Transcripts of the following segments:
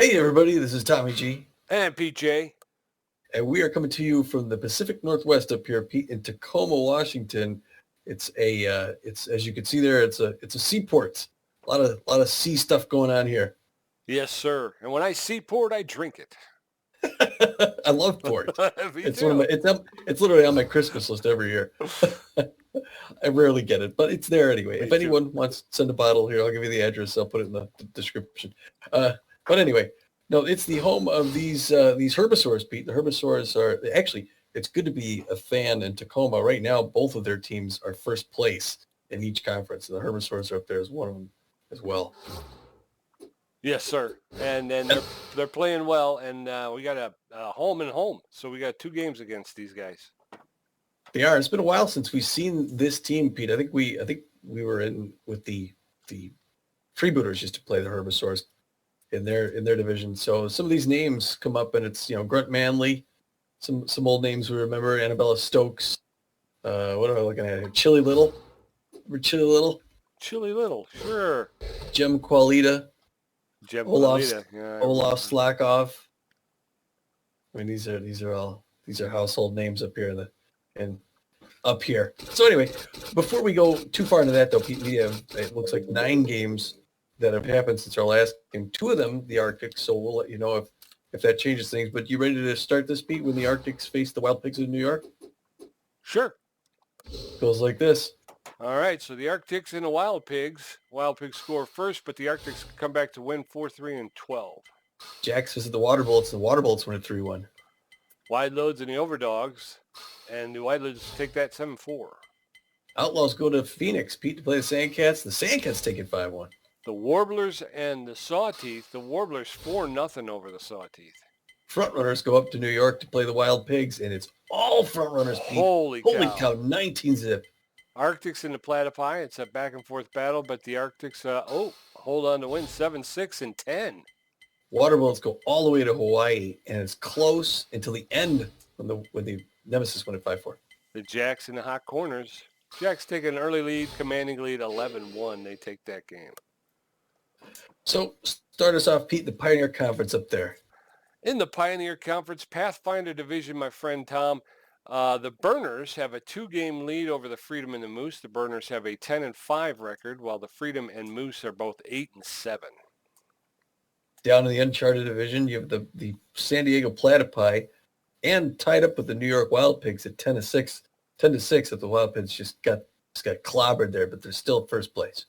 Hey everybody, this is Tommy G, And PJ. and we are coming to you from the Pacific Northwest up here, Pete, in Tacoma, Washington. It's as you can see there, it's a seaport. A lot of sea stuff going on here. Yes, sir. And when I see port, I drink it. I love port. Me It's one of too. my it's literally on my Christmas list every year. I rarely get it, but it's there anyway. If Me too. anyone wants to send a bottle here, I'll give you the address. I'll put it in the description. But anyway, no, it's the home of these Herbisaurs, Pete. The Herbisaurs are actually. It's good to be a fan in Tacoma right now. Both of their teams are first place in each conference. And the Herbisaurs are up there as one of them as well. Yes, sir. And then they're playing well, and we got a home and home, so we got 2 games against these guys. They are. It's been a while since we've seen this team, Pete. I think we were in with the freebooters used to play the Herbisaurs in their division. So some of these names come up, and it's Grunt Manley, some old names we remember. Annabella Stokes. What am I looking at here? Chili Little. Remember Chili Little? Chili Little, sure. Jem Qualita. Jem Olaf Qualita. Yeah, Olaf Slackoff. I mean, these are household names up here and up here. So anyway, before we go too far into that, though, Pete, we have, it looks like 9 games that have happened since our last game. 2 of them, the Arctic. So we'll let you know if that changes things. But you ready to start this, Pete, when the Arctics face the Wild Pigs of New York? Sure. Goes like this. All right, so the Arctics and the Wild Pigs. Wild Pigs score first, but the Arctics come back to win 4-3 and 12. Jacks visit the Water Bullets. The Water Bullets win at 3-1. Wide Loads and the Overdogs, and the Wide Loads take that 7-4. Outlaws go to Phoenix, Pete, to play the Sandcats. The Sandcats take it 5-1. The Warblers and the Sawteeth. The Warblers 4-0 over the Sawteeth. Frontrunners go up to New York to play the Wild Pigs, and it's all Frontrunners, Pete. Holy cow, 19 zip. Arctics and the Platypi. It's a back and forth battle, but the Arctics, hold on to win 7-6 and 10. Water Bullets go all the way to Hawaii, and it's close until the end when the Nemesis won at 5-4. The Jacks in the hot corners. Jacks take an early lead, commanding lead 11-1. They take that game. So start us off, Pete, the Pioneer Conference up there. In the Pioneer Conference Pathfinder Division, my friend Tom, the Burners have a 2-game lead over the Freedom and the Moose. The Burners have a 10-5 record, while the Freedom and Moose are both 8-7. Down in the Uncharted Division, you have the San Diego Platypi, and tied up with the New York Wild Pigs at 10-6. 10-6 that the Wild Pigs just got clobbered there, but they're still first place.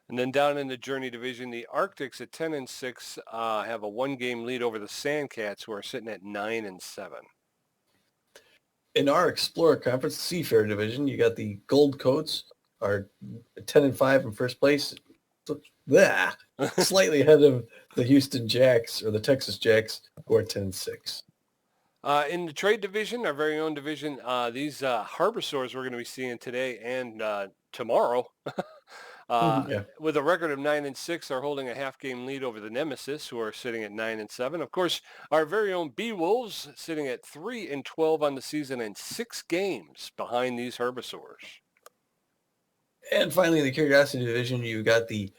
And then down in the Journey Division, the Arctics at 10-6 have a 1-game lead over the Sandcats, who are sitting at 9-7. In our Explorer Conference, Seafair Division, you got the Gold Coats are 10-5 in first place. Slightly ahead of the Houston Jacks or the Texas Jacks, who are 10-6. In the Trade Division, our very own division, these Herbisaurs we're going to be seeing today and tomorrow, with a record of 9-6, are holding a half-game lead over the Nemesis, who are sitting at 9-7. Of course, our very own Bee-Wolves sitting at 3-12 on the season and 6 games behind these Herbisaurs. And finally, in the Curiosity Division, you got the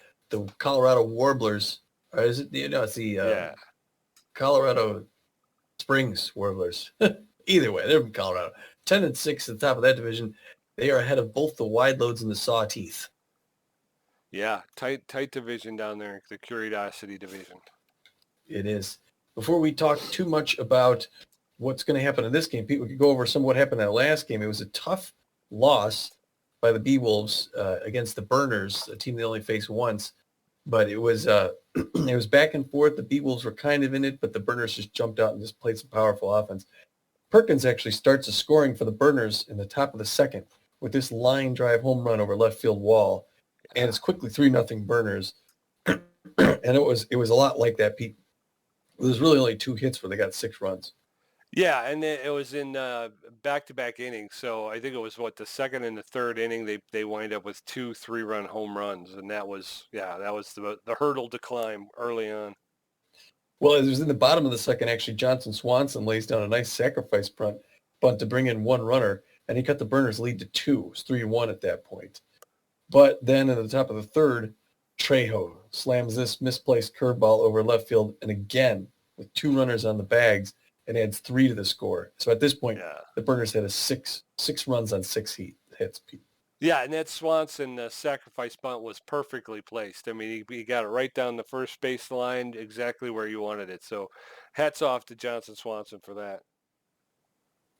Colorado Warblers. Or is it? It's the Colorado Springs Warblers. Either way, they're from Colorado. 10-6 at the top of that division. They are ahead of both the Wide Loads and the Sawteeth. Yeah, tight division down there, the Curiosity Division. It is. Before we talk too much about what's going to happen in this game, Pete, we could go over some of what happened in that last game. It was a tough loss by the Bee-Wolves against the Burners, a team they only faced once. But it was it was back and forth. The Bee-Wolves were kind of in it, but the Burners just jumped out and just played some powerful offense. Perkins actually starts the scoring for the Burners in the top of the second with this line drive home run over left field wall. And it's quickly 3-0 Burners. And it was a lot like that, Pete. It was really only 2 hits where they got 6 runs. Yeah, and it was in back-to-back innings. So I think it was, the second and the third inning, they wind up with 2 3-run home runs. And that was the hurdle to climb early on. Well, it was in the bottom of the second, actually. Johnson Swanson lays down a nice sacrifice bunt to bring in 1 runner, and he cut the Burners lead to 2. It was 3-1 at that point. But then in the top of the third, Trejo slams this misplaced curveball over left field, and again with 2 runners on the bags, and adds 3 to the score. So at this point, the Burners had a six runs on 6 hits. Yeah, and that Swanson sacrifice bunt was perfectly placed. I mean, he got it right down the first base line, exactly where you wanted it. So hats off to Johnson Swanson for that.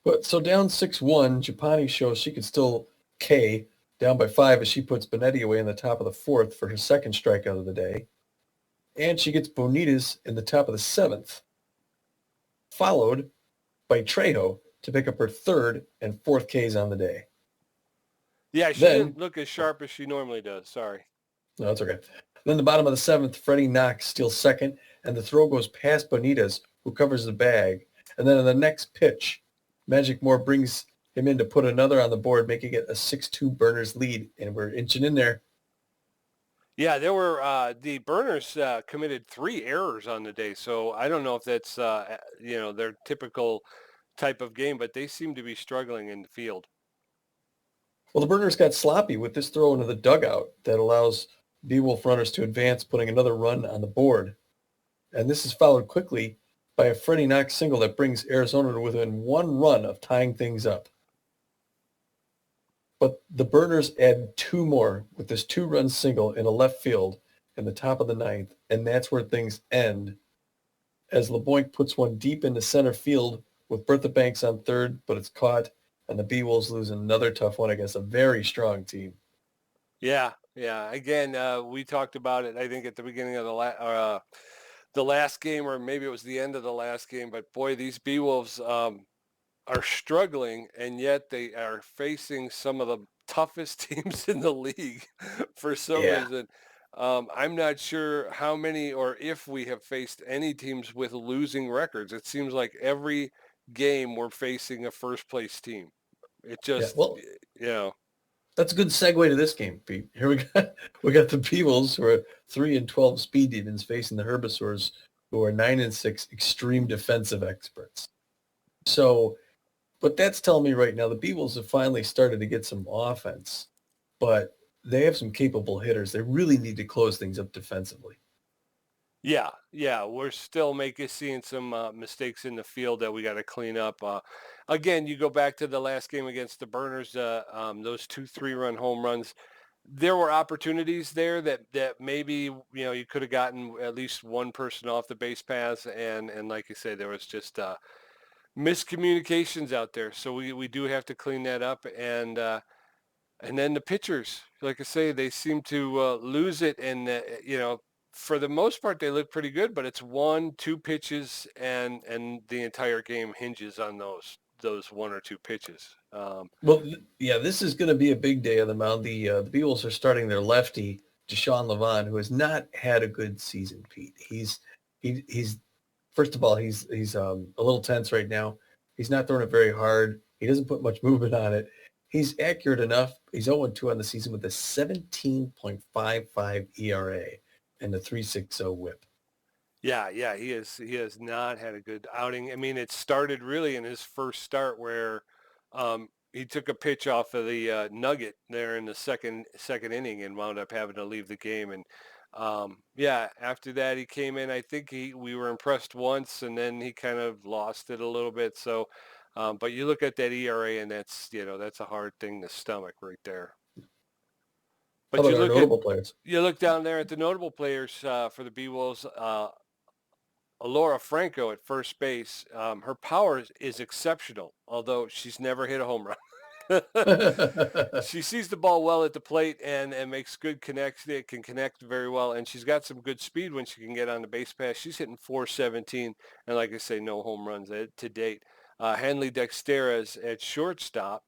But so down 6-1, Japani shows she could still K down by 5 as she puts Benetti away in the top of the 4th for her second strikeout of the day. And she gets Bonitas in the top of the 7th, followed by Trejo to pick up her 3rd and 4th Ks on the day. Yeah, she didn't look as sharp as she normally does. Sorry. No, that's okay. Then the bottom of the 7th, Freddie Knox steals second, and the throw goes past Bonitas, who covers the bag. And then on the next pitch, Magic Moore brings him in to put another on the board, making it a 6-2 Burners lead, and we're inching in there. Yeah, there were the Burners committed 3 errors on the day, so I don't know if that's their typical type of game, but they seem to be struggling in the field. Well, the Burners got sloppy with this throw into the dugout that allows B-Wolf runners to advance, putting another run on the board. And this is followed quickly by a Freddie Knox single that brings Arizona to within 1 run of tying things up. But the Burners add 2 more with this 2-run single in a left field in the top of the 9th, and that's where things end as LeBoink puts one deep into center field with Bertha Banks on third, but it's caught, and the B-Wolves lose another tough one against a very strong team. Yeah. Again, we talked about it, I think, at the beginning of the last game, or maybe it was the end of the last game. But boy, these B-Wolves are struggling, and yet they are facing some of the toughest teams in the league for some reason. I'm not sure how many or if we have faced any teams with losing records. It seems like every game we're facing a first-place team. It just, That's a good segue to this game, Pete. Here we got the Peebles, who are 3-12 speed demons, facing the Herbisaurs, who are 9-6 extreme defensive experts. So, but that's telling me right now the Peebles have finally started to get some offense, but they have some capable hitters. They really need to close things up defensively. Yeah, we're still seeing some mistakes in the field that we got to clean up. Again, you go back to the last game against the Burners, those 2 3-run home runs. There were opportunities there that maybe you could have gotten at least one person off the base paths, and like you say, there was just miscommunications out there. So we do have to clean that up, and then the pitchers, like I say, they seem to lose it, and for the most part, they look pretty good, but it's 1-2 pitches, and the entire game hinges on those 1 or 2 pitches. This is going to be a big day on the mound. The Beatles are starting their lefty, Deshaun Levon, who has not had a good season, Pete. He's first of all, he's a little tense right now. He's not throwing it very hard. He doesn't put much movement on it. He's accurate enough. He's 0-2 on the season with a 17.55 ERA and a 3.60 WHIP. Yeah, he has not had a good outing. I mean, it started really in his first start where he took a pitch off of the nugget there in the second inning and wound up having to leave the game. And after that he came in. I think we were impressed once, and then he kind of lost it a little bit. So, but you look at that ERA, and that's a hard thing to stomach right there. But you look notable players. You look down there at the notable players for the B-Wolves. Alora Franco at first base. Her power is exceptional, although she's never hit a home run. She sees the ball well at the plate and makes good connection. It can connect very well, and she's got some good speed when she can get on the base pass. She's hitting .417, and like I say, no home runs to date. Hanley Dexteras at shortstop.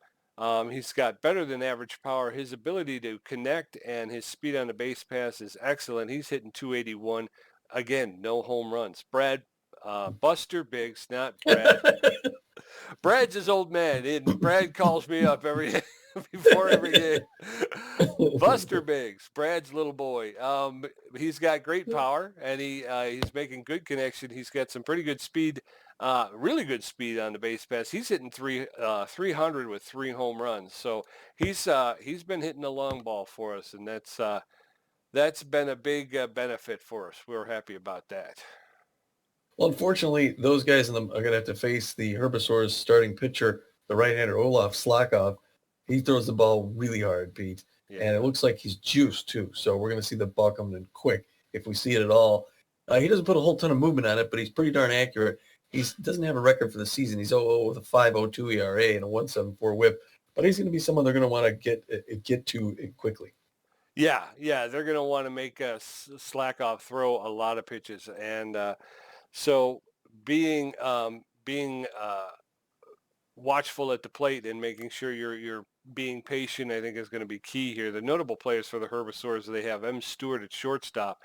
He's got better than average power. His ability to connect and his speed on the base pass is excellent. He's hitting .281. Again, no home runs. Buster Biggs, not Brad. Brad's his old man, and Brad calls me up before every game. Buster Biggs, Brad's little boy. He's got great power, and he's making good connection. He's got some pretty good speed, really good speed on the base pass. He's hitting 300 with 3 home runs. So he's been hitting the long ball for us, and That's been a big benefit for us. We're happy about that. Well, unfortunately, those guys in them are going to have to face the Herbisaurs starting pitcher, the right-hander Olaf Slakov. He throws the ball really hard, Pete, Yeah. and it looks like he's juiced too. So we're going to see the ball coming in quick if we see it at all. He doesn't put a whole ton of movement on it, but he's pretty darn accurate. He doesn't have a record for the season. He's 0-0 with a 5.02 ERA and a 1.74 WHIP, but he's going to be someone they're going to want to get to quickly. Yeah, they're going to want to make Slackoff throw a lot of pitches, and so being watchful at the plate and making sure you're being patient, I think, is going to be key here. The notable players for the Herbisaurs, they have M. Stewart at shortstop.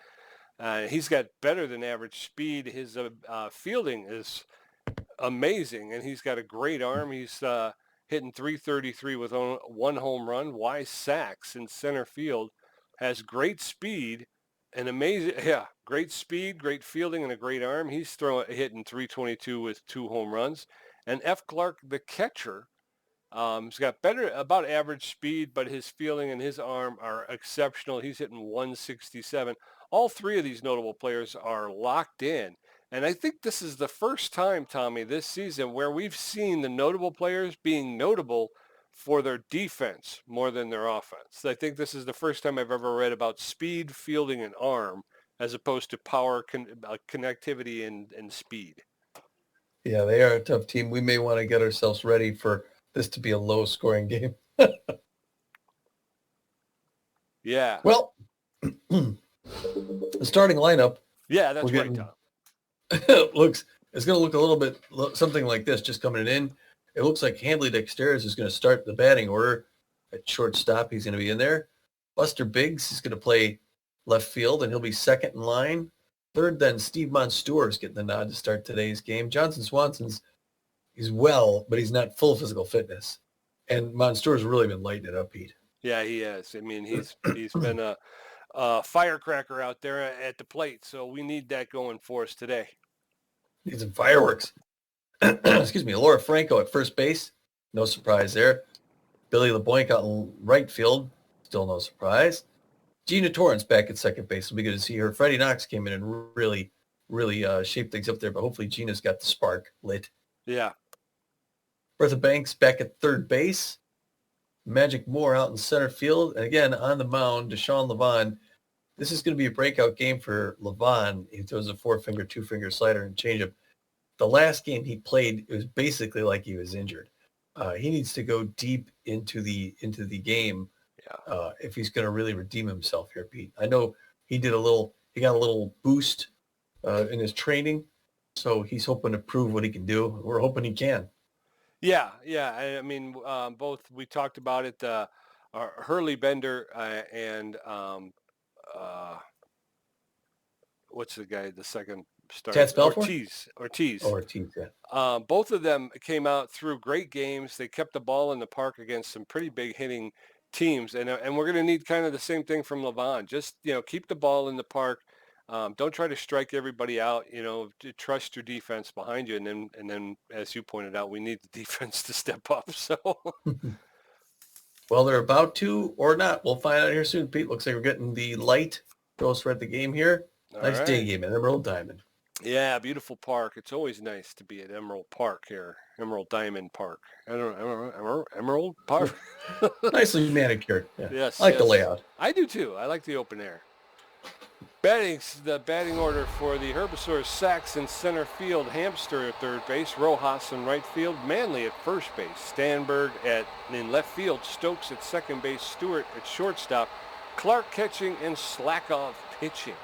He's got better than average speed. His fielding is amazing, and he's got a great arm. He's hitting .333 with one home run. Wise Sachs in center field has great speed and great speed, great fielding, and a great arm. He's hitting .322 with 2 home runs. And F. Clark, the catcher, he's got about average speed, but his fielding and his arm are exceptional. He's hitting .167. All 3 of these notable players are locked in. And I think this is the first time, Tommy, this season where we've seen the notable players being notable for their defense more than their offense. I think this is the first time I've ever read about speed, fielding, and arm as opposed to power, connectivity, and speed. Yeah, they are a tough team. We may want to get ourselves ready for this to be a low-scoring game. Yeah. Well, the starting lineup. Yeah, that's right, Tom. It's going to look a little bit something like this just coming in. It looks like Handley Dexteris is going to start the batting order at shortstop. He's going to be in there. Buster Biggs is going to play left field, and he'll be second in line. Third, then Steve Monstour is getting the nod to start today's game. Johnson Swanson's he's well, but he's not full physical fitness. And Monstour's really been lighting it up, Pete. Yeah, he has. I mean, he's been a firecracker out there at the plate, so we need that going for us today. Need some fireworks. Excuse me. Laura Franco at first base. No surprise there. Billy LeBoink out in right field. Still no surprise. Gina Torrance back at second base. It'll be good to see her. Freddie Knox came in and really shaped things up there, but hopefully Gina's got the spark lit. Yeah. Bertha Banks back at third base. Magic Moore out in center field. And again, on the mound, Deshaun Levon. This is going to be a breakout game for Levon. He throws a 4-finger, 2-finger slider and changeup. The last game he played, it was basically like he was injured. He needs to go deep into the game if he's going to really redeem himself here, Pete. I know he got a little boost in his training, so he's hoping to prove what he can do. We're hoping he can. Yeah. I mean, both we talked about it. Hurley Bender and what's the guy? The second starter, Ortiz. Yeah. Both of them came out through great games. They kept the ball in the park against some pretty big hitting teams, and we're going to need kind of the same thing from Levon. Just keep the ball in the park. Don't try to strike everybody out. Trust your defense behind you, and then, as you pointed out, we need the defense to step up. So, well, they're about to or not. We'll find out here soon. Pete, looks like we're getting the light. Go spread the game here. Nice day game at Emerald Diamond. Yeah, beautiful park. It's always nice to be at Emerald Park here. Emerald Diamond Park. I don't know, Emerald Park. Nicely manicured. Yeah. Yes. I like the layout. I do too. I like the open air. The batting order for the Herbisaurs: Sachs in center field, Hamster at third base, Rojas in right field, Manley at first base, Stanberg in left field, Stokes at second base, Stewart at shortstop, Clark catching, and Slackoff pitching.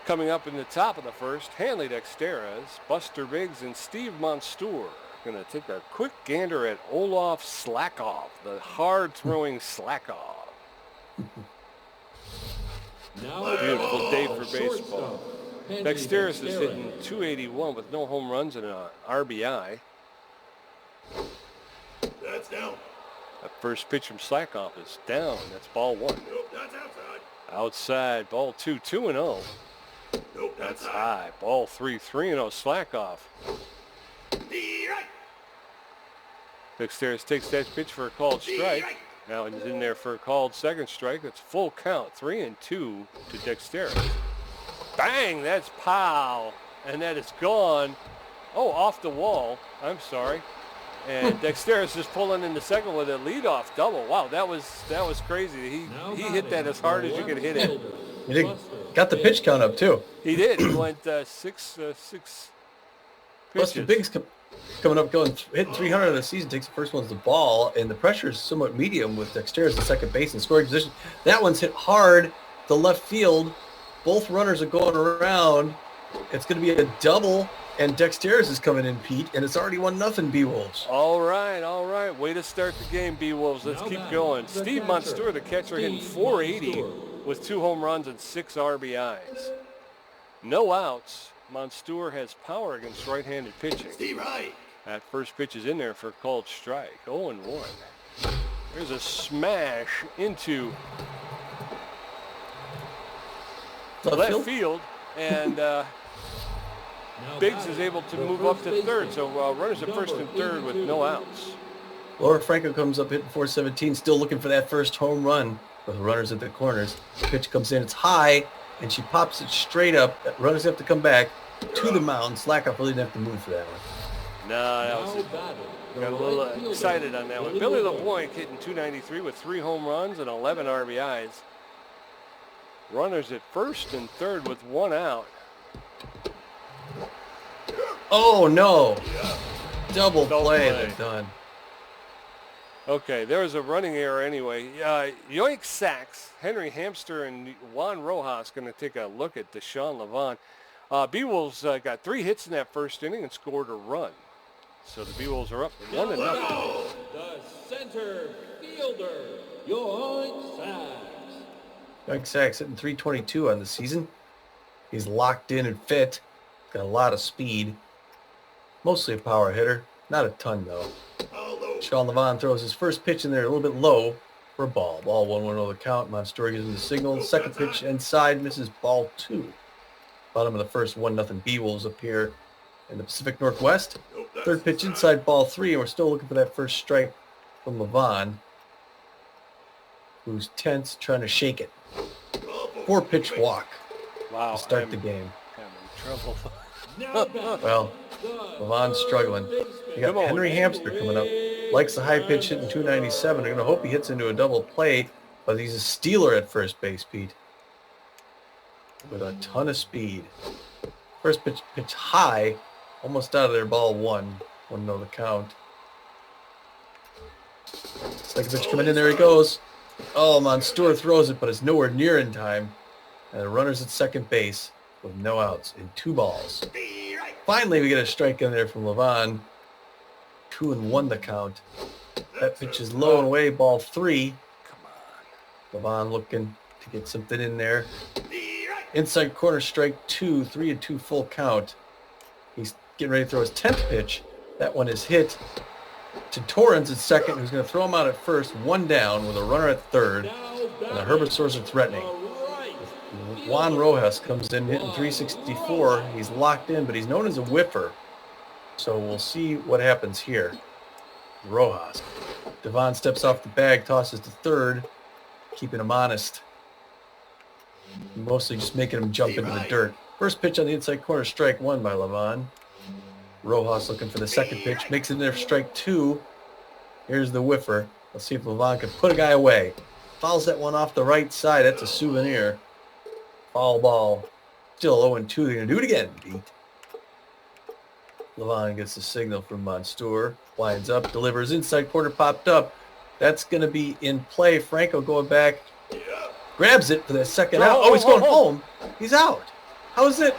Coming up in the top of the first, Handley Dexteris, Buster Biggs, and Steve Monstour going to take a quick gander at Olaf Slackoff, the hard-throwing Slackoff. Beautiful day for baseball. Dexteris is hitting .281 with no home runs and an RBI. That's down. That first pitch from Slackoff is down. That's ball 1. Nope, that's outside. Outside, ball 2, 2-0. Nope, that's high. Ball 3, 3-0. Slackoff. Right. Dexteris takes that pitch for a called strike. Right. Now he's in there for a called second strike. That's full count, 3-2 to Dexterous. Bang, that's pow, and that is gone. Oh, off the wall. I'm sorry. And Dexterous is pulling in the second with a leadoff double. Wow, that was crazy. He hit that as hard as you could hit it. He got the pitch count up too. He did. He went six Buster pitches. Biggs coming up, hitting 300 of the season, takes the first one's the ball, and the pressure is somewhat medium with Dexterous at second base in scoring position. That one's hit hard to left field. Both runners are going around. It's going to be a double, and Dexterous is coming in, Pete, and it's already 1-0 B-Wolves. All right. Way to start the game, B-Wolves. Let's keep going. Steve Monstour, the catcher, hitting .480 with 2 home runs and 6 RBIs. No outs. Monstour has power against right-handed pitching. Steve Wright. That first pitch is in there for a called strike. 0-1. There's a smash into left field, and Biggs is able to move up to third. So runners at first and third with no outs. Laura Franco comes up hitting .417, still looking for that first home run with runners at the corners. The pitch comes in, it's high, and she pops it straight up. Runners have to come back to the mound. Slackoff really didn't have to move for that one. No, that was it. Got a little excited on that one. Billy LeBlanc hitting .293 with 3 home runs and 11 RBIs. Runners at first and third with 1 out. Oh, no. Double play. They're done. Okay, there was a running error anyway. Yoink sacks. Henry Hamster and Juan Rojas going to take a look at Deshaun Levon. B-Wolves got 3 hits in that first inning and scored a run. So the B-Wolves are up 1-0. The center fielder, Yoink Sacks. Yoink Sacks hitting .322 on the season. He's locked in and fit. Got a lot of speed. Mostly a power hitter. Not a ton, though. Sean Levon throws his first pitch in there a little bit low for a ball. Ball 1-1 the count. Monstour gives him the signal. Second pitch inside, misses ball 2. Bottom of the first 1-0 B-Wolves up here in the Pacific Northwest. Third pitch inside, ball 3, and we're still looking for that first strike from Levon, who's tense, trying to shake it. 4-pitch walk to start the game. Having trouble. Well, Levon's struggling. You got Henry Hamster coming up. Likes the high pitch, hitting .297. They're going to hope he hits into a double play, but he's a stealer at first base, Pete, with a ton of speed. First pitch high, almost out of there, ball 1. 1-0 the count. Second pitch coming in, there he goes. Oh, Monstour throws it, but it's nowhere near in time. And the runner's at second base with no outs in 2 balls. Finally, we get a strike in there from Levon. 2-1 the count. That pitch is low and away, ball 3. Come on. Levon looking to get something in there. Inside corner, strike 2, 3-2 full count. He's getting ready to throw his 10th pitch. That one is hit to Torrens at second, who's going to throw him out at first. 1 down with a runner at third. And the Herbisaurs are threatening. Juan Rojas comes in hitting .364. He's locked in, but he's known as a whiffer. So we'll see what happens here. Rojas. Devon steps off the bag, tosses to third, keeping him honest. Mostly just making him jump into the dirt. First pitch on the inside corner, strike 1 by Levon. Rojas looking for the second pitch, makes it in there for strike 2. Here's the whiffer. Let's see if Levon can put a guy away. Fouls that one off the right side. That's a souvenir. Foul ball. Still 0-2. They're going to do it again, Pete. Levon gets the signal from Monstour. Winds up, delivers inside corner, popped up. That's going to be in play. Franco going back. Grabs it for that second out. Oh, he's going home. He's out. How is it?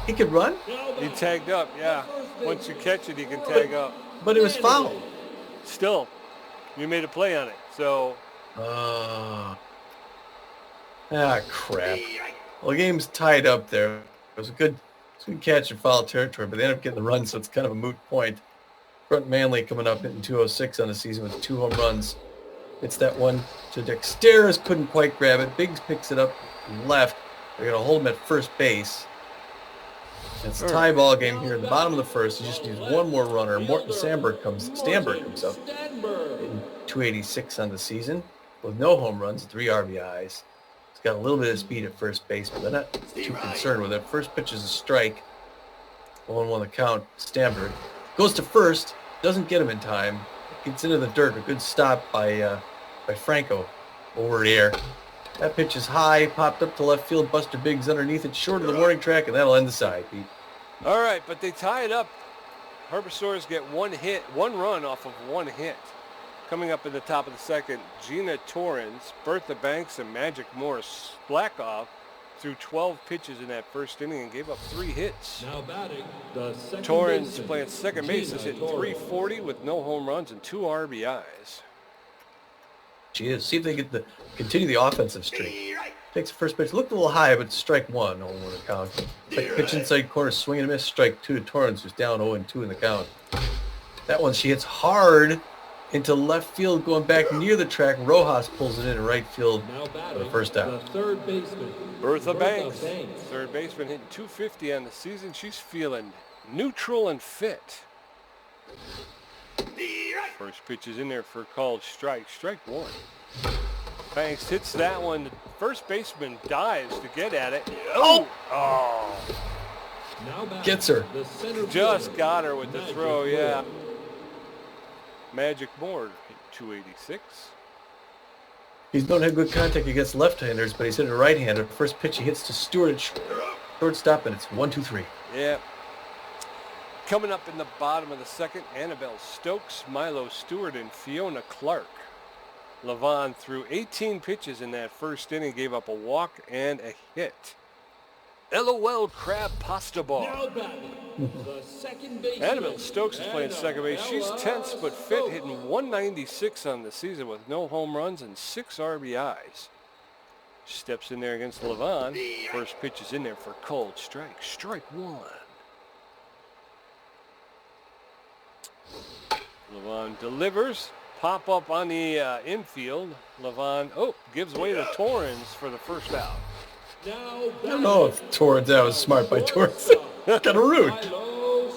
He could run? He tagged up, yeah. Once you catch it, he can tag up. But it was foul. Still, you made a play on it, so. Crap. Well, the game's tied up there. It was a good catch in foul territory, but they ended up getting the run, so it's kind of a moot point. Front Manley coming up hitting .206 on the season with 2 home runs. It's that one to Dexterous, couldn't quite grab it. Biggs picks it up left. They're going to hold him at first base. It's a tie ball game here at the bottom of the first. He just needs one more runner. Morton Stanberg comes up hitting 286 on the season with no home runs, 3 RBIs. He's got a little bit of speed at first base, but they're not too concerned with it. First pitch is a strike. 1-1 the count. Stanberg goes to first, doesn't get him in time. Gets into the dirt. A good stop by Franco over the air. That pitch is high, popped up to left field. Buster Biggs underneath it, short of the warning track, and that'll end the side, Pete. All right, but they tie it up. Herbisaurs get one run off of one hit. Coming up in the top of the second, Gina Torrens, Bertha Banks, and Magic Morris slack off through 12 pitches in that first inning and gave up 3 hits. Now batting, the second Torrens baseman, playing second base is hitting Gina Torrens. .340 with no home runs and 2 RBIs. She is. See if they get continue the offensive streak. Takes the first pitch. Looked a little high, but strike 1, 0-1 the count. Second pitch inside corner, swing and a miss. Strike 2 to Torrens, who's down 0-2 in the count. That one she hits hard into left field, going back near the track. Rojas pulls it in right field for the first The out. third baseman, Bertha Banks, third baseman, hitting .250 on the season. She's feeling neutral and fit. First pitch is in there for a called strike. Strike 1. Banks hits that one. The first baseman dives to get at it. Oh! Now batting, Gets her. the center Just fielder, got her with the Magic throw, Moore. yeah. Magic Moore hit .286. He's known to have good contact against left-handers, but he's hit a right-hander. First pitch he hits to Stewart at shortstop, and it's 1-2-3. Yeah. Coming up in the bottom of the second, Annabelle Stokes, Milo Stewart, and Fiona Clark. Levon threw 18 pitches in that first inning, gave up a walk and a hit. LOL Crab Pasta Bar. Now batting, the second baseman, Annabelle Stokes is playing second base. She's tense but fit, hitting .196 on the season with no home runs and 6 RBIs. Steps in there against Levon. First pitch is in there for a cold strike. Strike 1. Levon delivers. Pop up on the infield. Levon, gives way to Torrens for the first out. Now I don't know if Torrens, that was smart by Torrens. Kind of rude.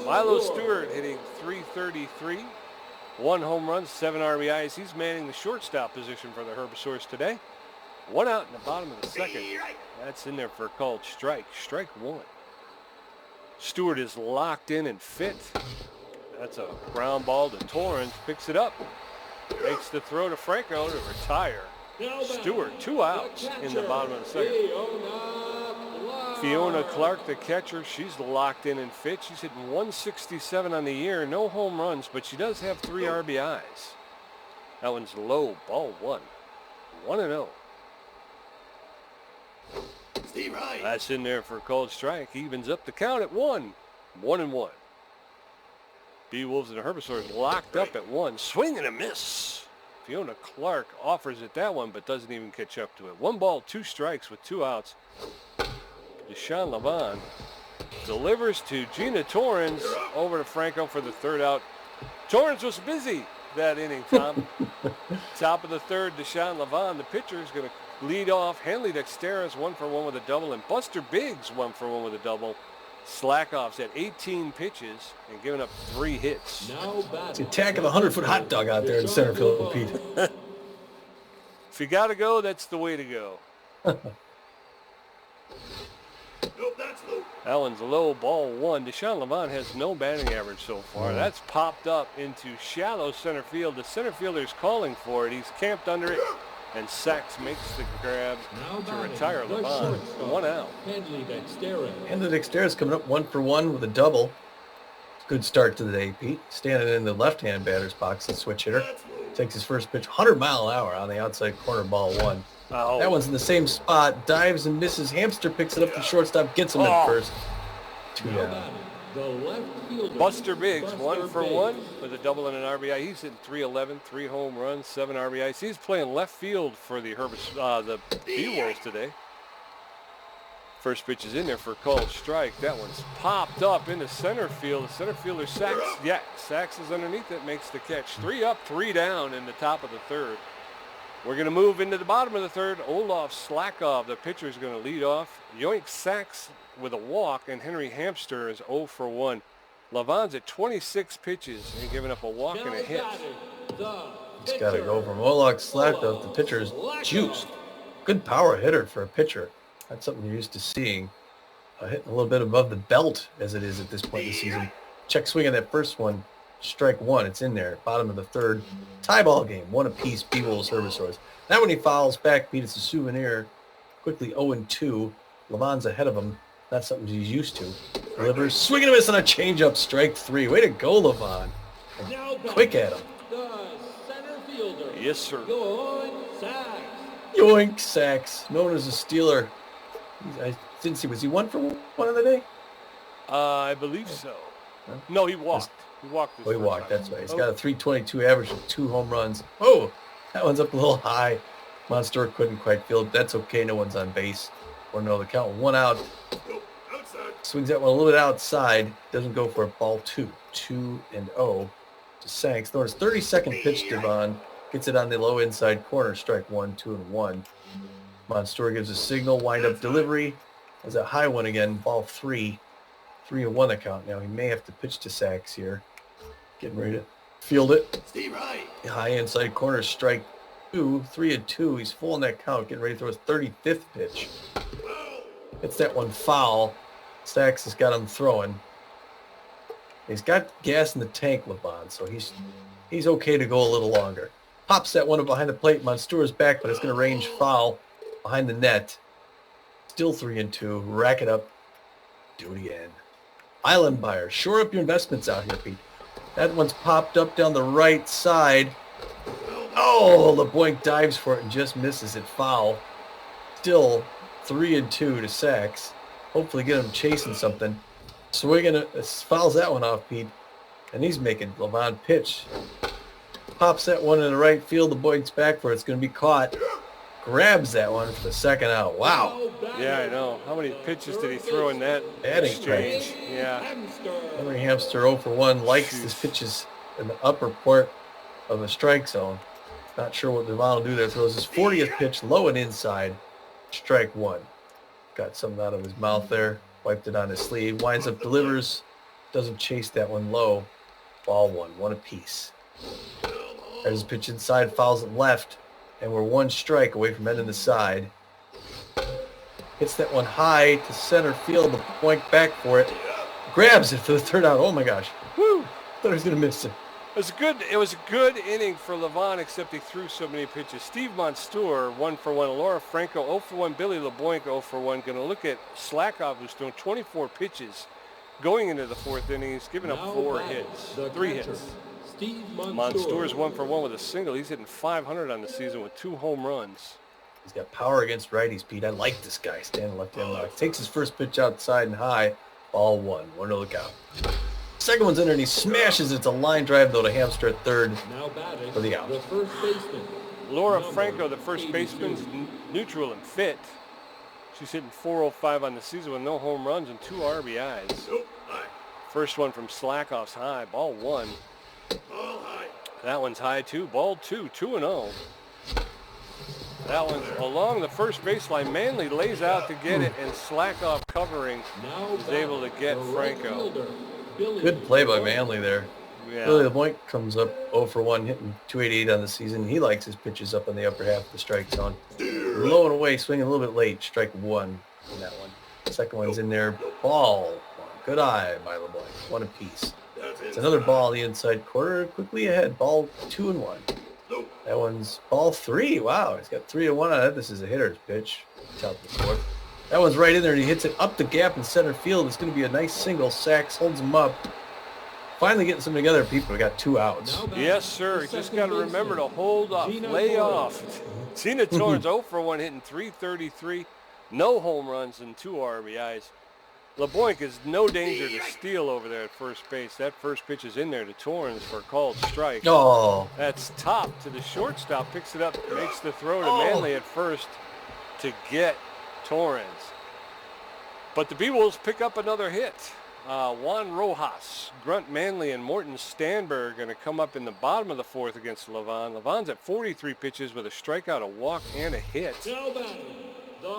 Milo Stewart hitting .333. 1 home run, 7 RBIs. He's manning the shortstop position for the Herbisaurs today. 1 out in the bottom of the second. That's in there for a called strike. Strike 1. Stewart is locked in and fit. That's a ground ball to Torrens. Picks it up. Makes the throw to Franco to retire. Stewart, 2 outs in the bottom of the second. Fiona Clark, the catcher, she's locked in and fit. She's hitting .167 on the year. No home runs, but she does have 3 RBIs. That one's low. Ball 1. 1-0. Steve Wright. That's in there for a cold strike. Evens up the count at 1. 1-1. B-Wolves and the Herbisaurs locked up at 1. Swing and a miss. Fiona Clark offers it that one, but doesn't even catch up to it. 1 ball, 2 strikes with 2 outs. Deshaun Levon delivers to Gina Torrens over to Franco for the 3rd out. Torrens was busy that inning, Tom. Top of the 3rd, Deshaun Levon, the pitcher, is going to lead off. Hanley Dexteris 1 for 1 with a double, and Buster Biggs 1 for 1 with a double. Slack-offs at 18 pitches and giving up 3 hits. It's the attack of the 100-foot hot dog out there in center field, Pete. If you got to go, that's the way to go. Nope, that's low. That one's low, ball 1. Deshaun Levon has no batting average so far. That's popped up into shallow center field. The center fielder's calling for it. He's camped under it, and Sachs makes the grab to retire Levon. 1 out. Hanley Dexteris. And the Dexteris coming up 1 for 1 with a double. Good start to the day, Pete. Standing in the left-hand batter's box, the switch hitter. Takes his first pitch, 100-mile-an-hour on the outside corner, ball 1. Oh. That one's in the same spot. Dives and misses. Hamster picks it up to shortstop. Gets him at first. 2 down. The left fielder, Buster Biggs, 1 for 1 Biggs. with a double and an RBI. He's hitting .311, 3 home runs, 7 RBIs. He's playing left field for the the B-Wolves today. First pitch is in there for a called strike. That one's popped up into center field. The center fielder, Sachs. Yeah, Sachs is underneath it, makes the catch. 3 up, 3 down in the top of the 3rd. We're going to move into the bottom of the 3rd. Olaf Slackov, the pitcher, is going to lead off. Yoink Sachs with a walk, and Henry Hamster is 0 for 1. Levon's at 26 pitches and giving up a walk and a hit. He's got to go from Moloch Slackoff. The pitcher is juiced. Good power hitter for a pitcher. That's something you're used to seeing. Hitting a little bit above the belt as it is at this point in the season. Check swing on that first one. Strike one. It's in there. Bottom of the third. Tie ball game. 1 apiece. B-Wolves, Herbisaurs. Now when he fouls back, Pete, it's a souvenir. Quickly 0-2. Levon's ahead of him. That's something he's used to. Delivers. Swing and a miss on a changeup. Strike 3. Way to go, Levon. Quick at him. Yes, sir. Yoink Sacks. Known as a stealer. I didn't see. Was he 1 for 1 of the day? I believe so. No, he walked. He walked. Oh, he walked. That's right. He's got a 322 average with 2 home runs. Oh, that one's up a little high. Monster couldn't quite field. That's okay. No one's on base. Or no, the count 1 out. Swings that one a little bit outside. Doesn't go for a ball 2. 2-0 to Sanks. Throws 32nd pitch to Devon. Gets it on the low inside corner. Strike 1, 2-1. Monster gives a signal. Wind up delivery. There's a high one again. Ball 3. 3-1 the count. Now he may have to pitch to Sacks here. Getting ready to field it. Steve Wright. High inside corner, strike 2. 3-2. He's full in that count. Getting ready to throw his 35th pitch. Hits that one foul. Sacks has got him throwing. He's got gas in the tank, Levon, so he's okay to go a little longer. Pops that one behind the plate. Monsteur's back, but it's going to range foul behind the net. Still 3-2. Rack it up. Do it again. Island buyer. Shore up your investments out here, Pete. That one's popped up down the right side. Oh, LeBoink dives for it and just misses it foul. Still 3-2 to Sacks. Hopefully get him chasing something. Swinging fouls that one off, Pete. And he's making Levon pitch. Pops that one in the right field. The Boyd's back for it. It's going to be caught. Grabs that one for the second out. Wow. Yeah, I know. How many pitches did he throw in that exchange? Yeah. Henry Hamster 0 for 1. Likes his pitches in the upper part of the strike zone. Not sure what Devon will do there. Throws his 40th pitch low and inside. Strike 1. Got something out of his mouth there. Wiped it on his sleeve. Winds up, delivers. Doesn't chase that one low. Ball 1. 1 apiece. There's a pitch inside. Fouls it left. And we're 1 strike away from ending the side. Hits that one high to center field. The point back for it. Grabs it for the third out. Oh my gosh. Woo! Thought he was going to miss it. It was a good inning for Levon, except he threw so many pitches. Steve Monstour, 1 for 1. Laura Franco, 0 for 1. Billy LeBoink, 0 for 1. Going to look at Slackoff, who's thrown 24 pitches going into the 4th inning. He's given up 4 hits, 3 hits. Monstour's 1 for 1 with a single. He's hitting .500 on the season with 2 home runs. He's got power against righties, Pete. I like this guy. Standing left-hand lock. Takes his first pitch outside and high. Ball 1. 1 to look out. Second one's in there and he smashes it. It's a line drive though to Hamster at third for the out. Laura Franco, the first baseman's neutral and fit. She's hitting .405 on the season with no home runs and 2 RBIs. First one from Slackoff's high. Ball 1. That one's high too. Ball 2. 2-0. That one's along the first baseline. Manley lays out to get it, and Slackoff covering is able to get Franco. Good play by Manley there. Yeah. Billy LeBoink comes up 0 for 1, hitting .288 on the season. He likes his pitches up in the upper half of the strike zone. Low and away, swinging a little bit late. Strike 1 in that one. Second one's in there. Ball 1. Good eye by LeBoink. 1 apiece. It's another ball the inside corner. Quickly ahead. Ball 2-1. That one's ball 3. Wow, he's got 3-1 on it. This is a hitter's pitch. Top of the 4th. That one's right in there, and he hits it up the gap in center field. It's going to be a nice single. Sacks holds him up. Finally getting something together, people. We got 2 outs. Yes, sir. You just got to remember to hold off, lay off. Tina Torrance 0 for 1, hitting .333. No home runs and 2 RBIs. LeBoink is no danger to steal over there at first base. That first pitch is in there to Torrance for a called strike. Oh. That's top to the shortstop. Picks it up, makes the throw to Manley at first to get Torrance. But the B-Wolves pick up another hit. Juan Rojas, Grunt Manley, and Morton Stanberg are going to come up in the bottom of the 4th against Levon. Levon's at 43 pitches with a strikeout, a walk, and a hit.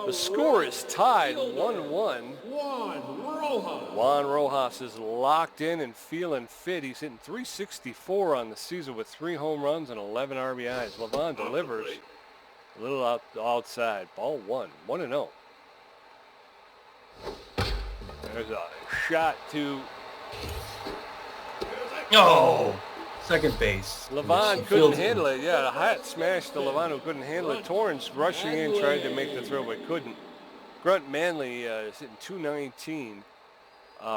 The score is tied 1-1. Rojas. Juan Rojas is locked in and feeling fit. He's hitting .364 on the season with 3 home runs and 11 RBIs. Levon delivers a little outside. Ball 1-0. There's a shot to second base. Levon couldn't handle it. Yeah, a hot smash to Levon who couldn't handle it. Torrance rushing in, tried to make the throw but couldn't. Grunt Manley is hitting .219.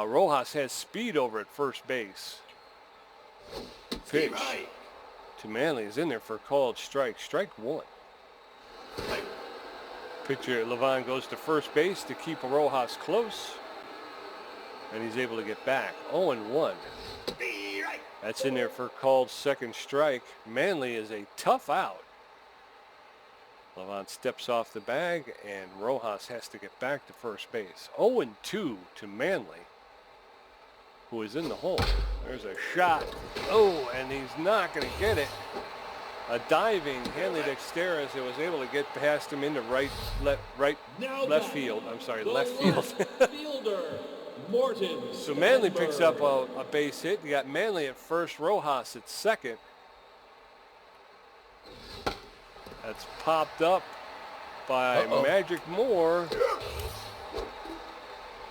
Rojas has speed over at first base. Pitch to Manley is in there for a called strike. Strike 1. Pitcher Levon goes to first base to keep Rojas close. And he's able to get back. 0-1. That's in there for called second strike. Manley is a tough out. Levon steps off the bag, and Rojas has to get back to first base. 0-2 to Manley, who is in the hole. There's a shot. Oh, and he's not going to get it. A diving Hanley Dexteris that was able to get past him into left field. I'm sorry, left field. Fielder. Morton. So Manley picks up a base hit. You got Manley at first, Rojas at second. That's popped up by Magic Moore,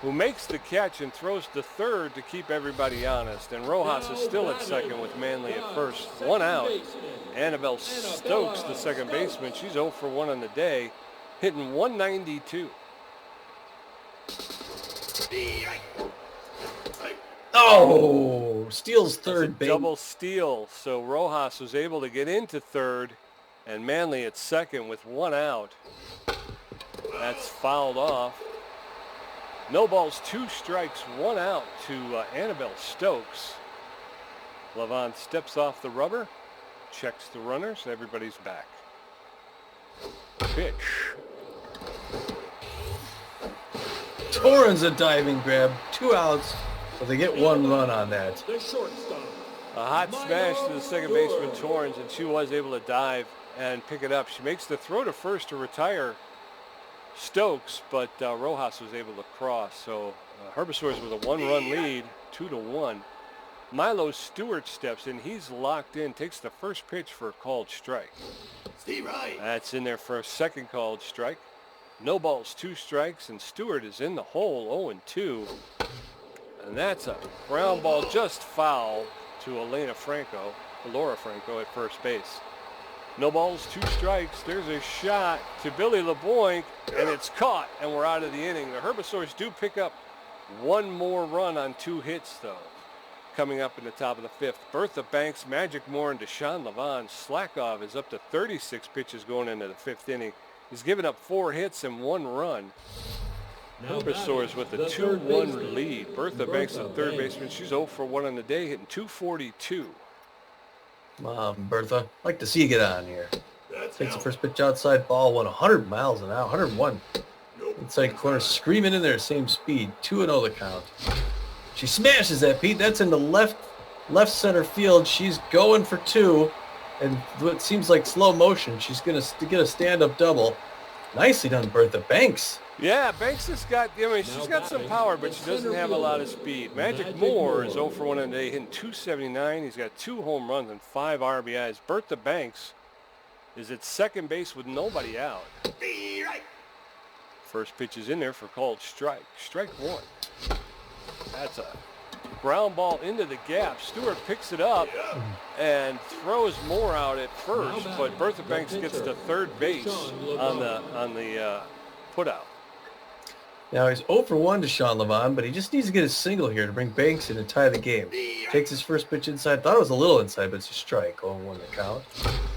who makes the catch and throws to third to keep everybody honest. And Rojas is still at second with Manley at first. 1 out. Annabelle Stokes, the second baseman. She's 0 for 1 on the day, hitting .192. Steals third base. Double steal. So Rojas was able to get into third, and Manley at second with 1 out. That's fouled off. No balls, 2 strikes, 1 out to Annabelle Stokes. Levon steps off the rubber, checks the runners, everybody's back. Pitch. Torrance a diving grab, 2 outs, but they get 1 run on that. The shortstop. A hot smash to the second baseman Torrance, and she was able to dive and pick it up. She makes the throw to first to retire Stokes, but Rojas was able to cross. So Herbisaurs with a 1-run lead, 2-1. Milo Stewart steps in. He's locked in, takes the first pitch for a called strike. Steve Wright. That's in there for a second called strike. No balls, 2 strikes, and Stewart is in the hole, 0-2. And that's a ground ball just foul to Laura Franco at first base. No balls, 2 strikes. There's a shot to Billy LeBoink, and it's caught, and we're out of the inning. The Herbisaurs do pick up 1 more run on 2 hits, though, coming up in the top of the 5th. Bertha Banks, Magic Moore, and Deshaun Levon. Slackoff is up to 36 pitches going into the 5th inning. He's given up 4 hits and 1 run. Herbisaurs with a 2-1 lead. Bertha Banks, the third baseman. She's 0 for 1 on the day, hitting .242. Bertha, like to see you get on here. Takes the first pitch outside, ball 100 miles an hour, 101. Inside corner, screaming in there, same speed. 2-0 the count. She smashes that, Pete. That's in the left center field. She's going for 2. And what seems like slow motion, she's going to get a stand-up double. Nicely done, Bertha Banks. Yeah, Banks has got, she's got some power, but she doesn't have a lot of speed. Magic Moore is 0 for 1 on the day, hitting .279. He's got 2 home runs and 5 RBIs. Bertha Banks is at second base with nobody out. First pitch is in there for called strike. Strike 1. That's a ground ball into the gap. Stewart picks it up and throws Moore out at first, but Bertha Banks gets to third base on the put-out. Now he's 0 for 1 to Sean Levon, but he just needs to get a single here to bring Banks in and tie the game. Takes his first pitch inside. Thought it was a little inside, but it's a strike. 0-1 the count.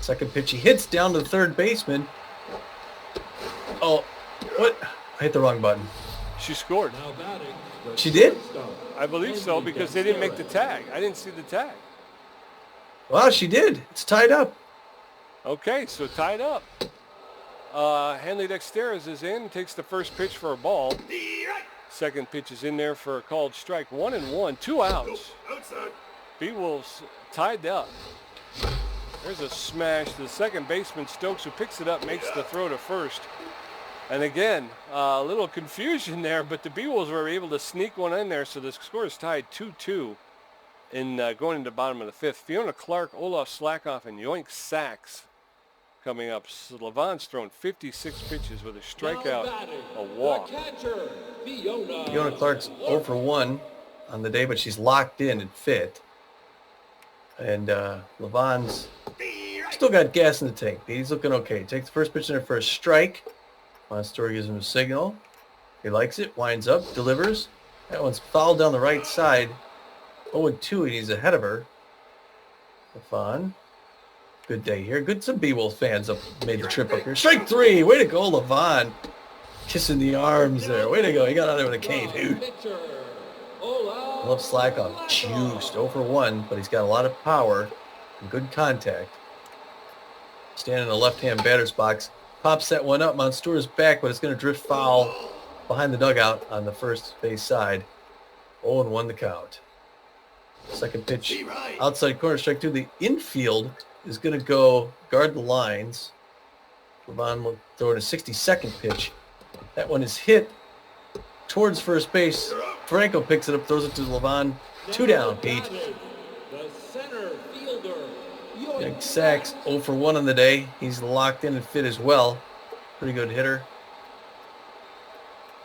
Second pitch, he hits down to the third baseman. Oh, what? I hit the wrong button. She scored. She did? I believe so, because they didn't make the tag. I didn't see the tag. Wow, she did. It's tied up. Okay, so tied up. Hanley Dexteris is in, takes the first pitch for a ball. Second pitch is in there for a called strike. 1-1, 2 outs. B-Wolves tied up. There's a smash to the second baseman, Stokes, who picks it up, makes the throw to first. And again, a little confusion there, but the B-Wolves were able to sneak one in there, so the score is tied 2-2 in going into the bottom of the fifth. Fiona Clark, Olaf Slackoff, and Yoink Sachs coming up. Levon's thrown 56 pitches with a strikeout, a walk. Catcher, Fiona Clark's 0 for 1 on the day, but she's locked in and fit. And Levon's still got gas in the tank. He's looking okay. Takes the first pitch in there for a strike. Monstour gives him a signal. He likes it, winds up, delivers. That one's fouled down the right side. 0-2, and he's ahead of her. Levon. Good day here. Good, some B-Wolf fans made the trip up here. Strike 3. Way to go, Levon. Kissing the arms there. Way to go. He got out there with a K, dude. Love Slackoff. Juiced. 0 for 1, but he's got a lot of power and good contact. Standing in the left-hand batter's box. Pops that one up. Monstour's back, but it's going to drift foul behind the dugout on the first base side. 0-1 the count. Second pitch. Outside corner, strike 2. The infield is going to go guard the lines. Levon will throw in a 62nd pitch. That one is hit towards first base. Franco picks it up, throws it to Levon. 2 down, Pete. The center fielder, Yoink Sachs 0 for 1 on the day. He's locked in and fit as well. Pretty good hitter.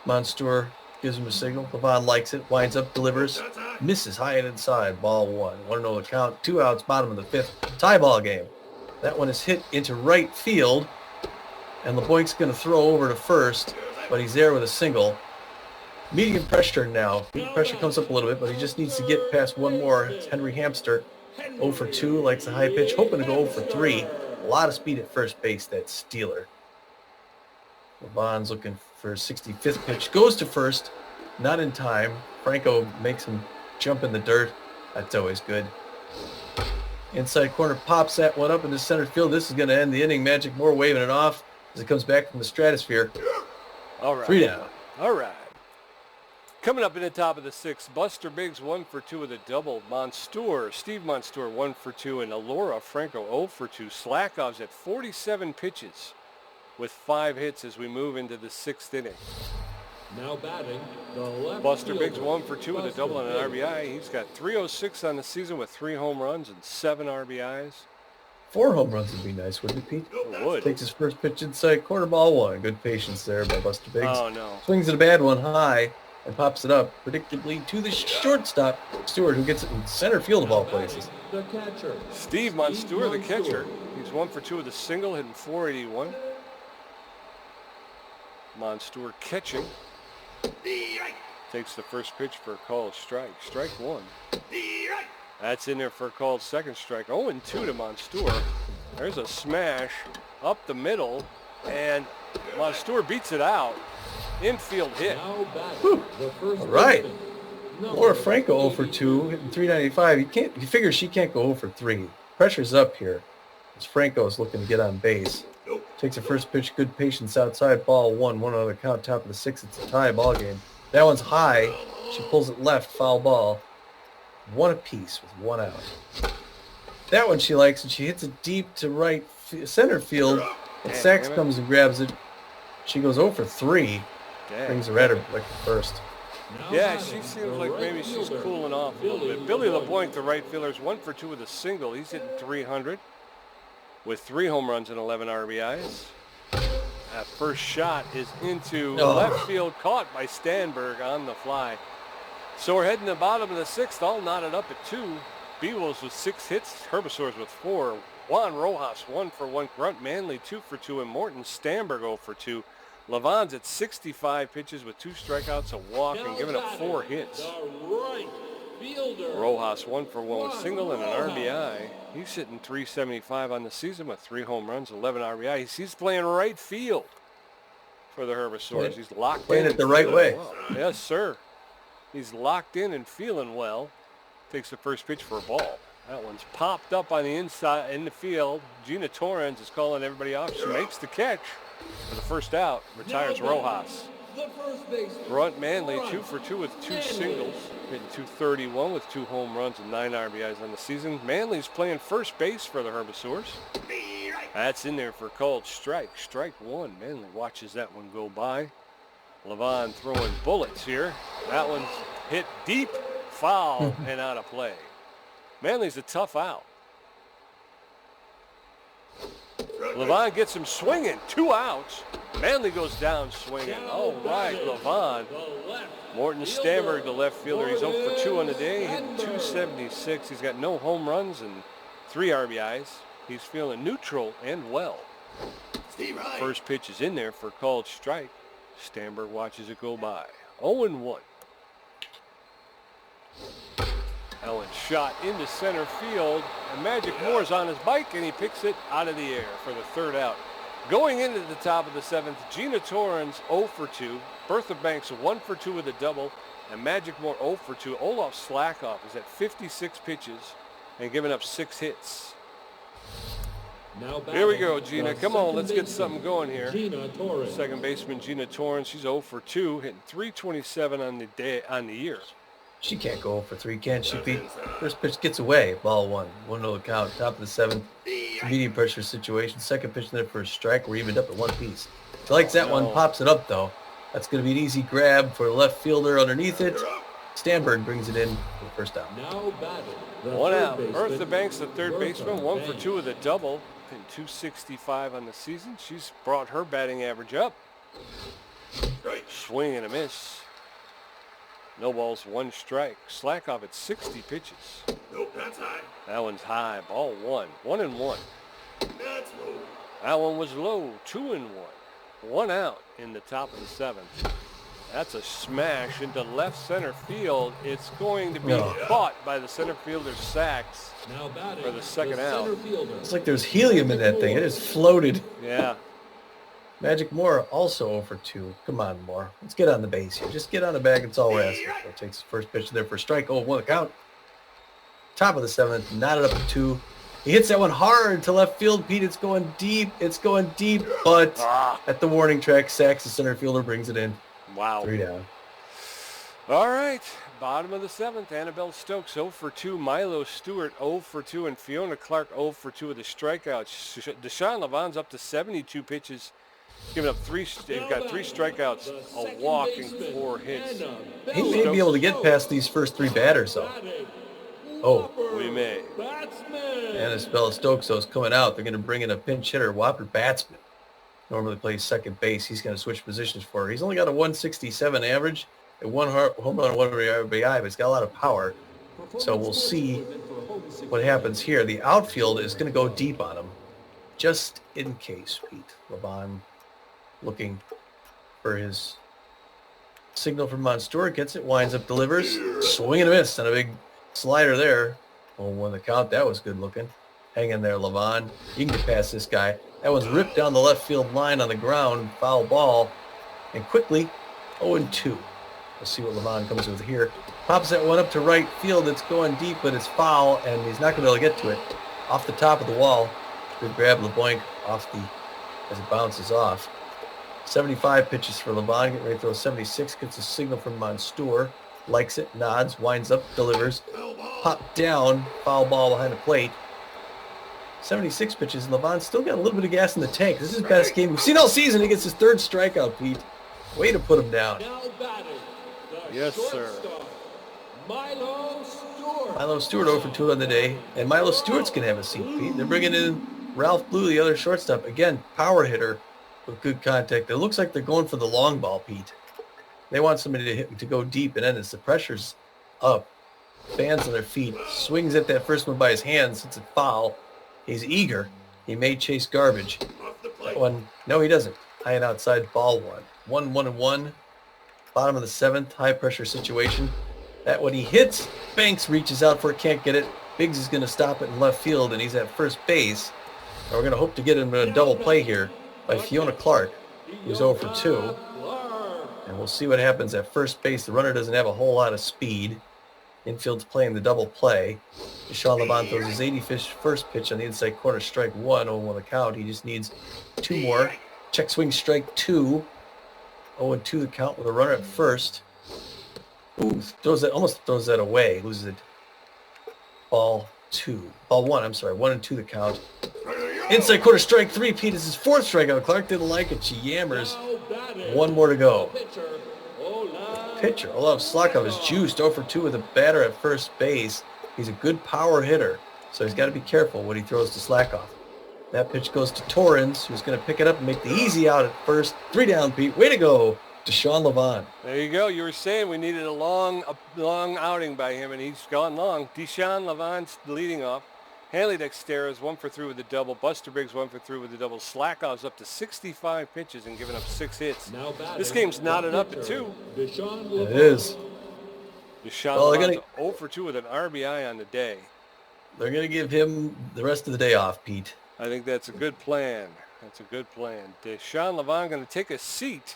Monstour gives him a signal. Levon likes it, winds up, delivers. Misses high and inside. Ball 1. 1-0 the count. 2 outs, bottom of the fifth. Tie ball game. That one is hit into right field. And LeBoink's going to throw over to first, but he's there with a single. Medium pressure now. Medium pressure comes up a little bit, but he just needs to get past one more. It's Henry Hamster. 0 for 2, likes the high pitch. Hoping to go 0 for 3. A lot of speed at first base, that Steeler. Levon's looking for a 65th pitch. Goes to first. Not in time. Franco makes him jump in the dirt. That's always good. Inside corner pops that one up into center field. This is going to end the inning. Magic Moore waving it off as it comes back from the stratosphere. All right. 3 down. All right. Coming up in the top of the sixth, Buster Biggs 1 for 2 with a double. Steve Monstour 1 for 2, and Alora Franco 0 for 2. Slackoff's at 47 pitches with 5 hits as we move into the 6th inning. now batting the left Buster Biggs fielder, 1 for 2 with a double and an RBI. He's got 306 on the season with 3 home runs and 7 RBIs. 4 home runs would be nice, wouldn't it, Pete? It would. Takes his first pitch inside corner, ball 1. Good patience there by Buster Biggs. Oh, no. Swings at a bad one high and pops it up predictably to the shortstop, Stewart, who gets it in center field of all places. the catcher, Steve Monstour, the catcher. He's 1 for 2 with a single, hitting .481. Monstour catching. Takes the first pitch for a called strike. Strike 1. That's in there for a called second strike. 0-2 to Monstour. There's a smash up the middle, and Monstour beats it out. Infield hit. now batting the first All right. baseman, number Laura Franco 0 for 2, hitting .395. You figure she can't go 0 for 3. Pressure's up here as Franco is looking to get on base. Takes the first pitch, good patience outside, ball 1. 1 on the count, top of the 6th. It's a tie ball game. That one's high. She pulls it left, foul ball. 1 apiece with 1 out. That one she likes, and she hits it deep to right center field. And Sachs comes and grabs it. She goes 0 for 3. Brings her at her like the first. now Yeah, batting she seems the like right maybe she's fielder, cooling off a little bit. Billy LeBoink, the right fielder, is 1 for 2 with a single. He's hitting .300 with 3 home runs and 11 RBIs. That first shot is into left field, caught by Stanberg on the fly. So we're heading to the bottom of the 6th, all knotted up at 2. B-Wolves with 6 hits, Herbisaurs with 4. Juan Rojas 1 for 1. Grunt Manley 2 for 2, and Morton Stanberg 0 for 2. Levon's at 65 pitches with 2 strikeouts, a walk, and giving up 4 hits. the right fielder, Rojas 1 for 1 with single and an RBI. He's hitting .375 on the season with 3 home runs, 11 RBIs. He's playing right field for the Herbisaurs. He's locked Playing in. it the right way. Well. Yes, sir. He's locked in and feeling well. Takes the first pitch for a ball. That one's popped up on the inside in the field. Gina Torrens is calling everybody off. She makes the catch for the first out. Retires Rojas. the first baseman, Grunt Manley 2 for 2 with 2 singles. Hitting .231 with 2 home runs and 9 RBIs on the season. Manley's playing first base for the Herbisaurs. That's in there for called strike. Strike one. Manley watches that one go by. Levon throwing bullets here. That one's hit deep, foul, and out of play. Manley's a tough out. Levon gets him swinging. 2 outs. Manley goes down swinging. All right, Levon. Morton Stamberg, the left fielder. He's 0 for 2 on the day, hitting .276. He's got no home runs and 3 RBIs. He's feeling neutral and well. First pitch is in there for called strike. Stamberg watches it go by. 0-1. Ellen shot into center field, and Magic Moore's on his bike, and he picks it out of the air for the 3rd out. Going into the top of the 7th, Gina Torrens 0 for 2. Bertha Banks 1 for 2 with a double, and Magic Moore 0 for 2. Olaf Slackoff is at 56 pitches and giving up 6 hits. Here we go, Gina. Come on, let's get something going here. Second baseman Gina Torrens, she's 0 for 2, hitting .327 on the year. She can't go 0 for 3, can she, Pete? First pitch gets away, ball 1. 1-0 count, top of the 7th. Medium pressure situation. Second pitch in there for a strike. We're evened up at 1 piece. She likes that one, pops it up though. That's going to be an easy grab for the left fielder underneath it. Stamberg brings it in for the first down. 1 out. Bertha Banks, the third baseman, 1 for 2 with a double. And .265 on the season. She's brought her batting average up. Swing and a miss. No balls, 1 strike. Slackoff at 60 pitches. Nope, that's high. That one's high. Ball 1. 1-1. That's low. That one was low. 2-1. 1 out in the top of the 7th. That's a smash into left center field. It's going to be caught by the center fielder Sachs for the 2nd out. It's like there's helium in that thing. It just floated. Yeah. Magic Moore also 0 for 2. Come on, Moore. Let's get on the base here. Just get on the bag. It's all we're asking for. Takes the first pitch there for a strike. 0-1 count. Top of the 7th. Knotted up at 2. He hits that one hard to left field, Pete. It's going deep. It's going deep. But at the warning track, Sachs, the center fielder, brings it in. Wow. 3 down. All right. Bottom of the 7th. Annabelle Stokes 0 for 2. Milo Stewart 0 for 2. And Fiona Clark 0 for 2 with the strikeouts. Deshaun Levon's up to 72 pitches. Giving up 3. They've got 3 strikouts, a walk, and 4 hits. He may be able to get past these first 3 batters, though. Oh. We may. Annabelle Stokes, though, is coming out. They're going to bring in a pinch hitter, Whopper Batsman. Normally plays second base. He's going to switch positions for her. He's only got a 167 average, a 1 home run, 1 RBI, but he's got a lot of power. So we'll see what happens here. The outfield is going to go deep on him, just in case, Pete. Levon looking for his signal from Monstewart. Gets it, winds up, delivers. Swing and a miss on a big slider there. 0-1 the count. That was good looking. Hang in there, Levon. You can get past this guy. That one's ripped down the left field line on the ground. Foul ball. And quickly, 0-2. We'll see what Levon comes with here. Pops that one up to right field. It's going deep, but it's foul, and he's not going to be able to get to it. Off the top of the wall. Good grab, LeBlanc, off the, as it bounces off. 75 pitches for Levon. Getting ready to throw 76. Gets a signal from Monstour. Likes it, nods, winds up, delivers. Pop down, foul ball behind the plate. 76 pitches. Levon's still got a little bit of gas in the tank. This is his best game we've seen all season. He gets his 3rd strikeout, Pete. Way to put him down. Yes, sir. Milo Stewart 0 for 2 on the day. And Milo Stewart's going to have a seat, Pete. They're bringing in Ralph Blue, the other shortstop. Again, power hitter with good contact. It looks like they're going for the long ball, Pete. They want somebody to hit, to go deep, and then as the pressure's up, fans on their feet, swings at that first one by his hands. It's a foul. He's eager. He may chase garbage. That one, no, he doesn't. High and outside, ball 1. 1-1. Bottom of the 7th, high pressure situation. That one he hits. Banks reaches out for it, can't get it. Biggs is going to stop it in left field, and he's at first base. And we're going to hope to get him in a double play here by Fiona Clark, who's 0 for 2. And we'll see what happens at first base. The runner doesn't have a whole lot of speed. Infield's playing the double play. Deshaun Levon throws his 81st pitch on the inside corner, strike 1, 0-1 the count. He just needs 2 more. Check swing, strike 2. 0-2 the count with a runner at first. Ooh, almost throws that away. Loses it. Ball 1, I'm sorry. 1-2 the count. Inside quarter strike 3. Pete is his 4th strikeout. Clark didn't like it. She yammers. Now batting. 1 more to go. Pitcher, Olaf. Pitcher Olaf Slakov is juiced 0 for 2 with a batter at first base. He's a good power hitter, so he's got to be careful what he throws to Slakov. That pitch goes to Torrens, who's going to pick it up and make the easy out at first. 3 down, Pete. Way to go, Deshaun Levant. There you go. You were saying we needed a long outing by him, and he's gone long. Deshaun Levant's leading off. Hanley Dexter 1 for 3 with a double. Buster Briggs 1 for 3 with a double. Slakov's up to 65 pitches and giving up 6 hits. Now batting. This game's knotted up at 2. Deshaun It is. Deshaun Levant's 0 for 2 with an RBI on the day. They're going to give him the rest of the day off, Pete. I think that's a good plan. That's a good plan. Deshaun Levant going to take a seat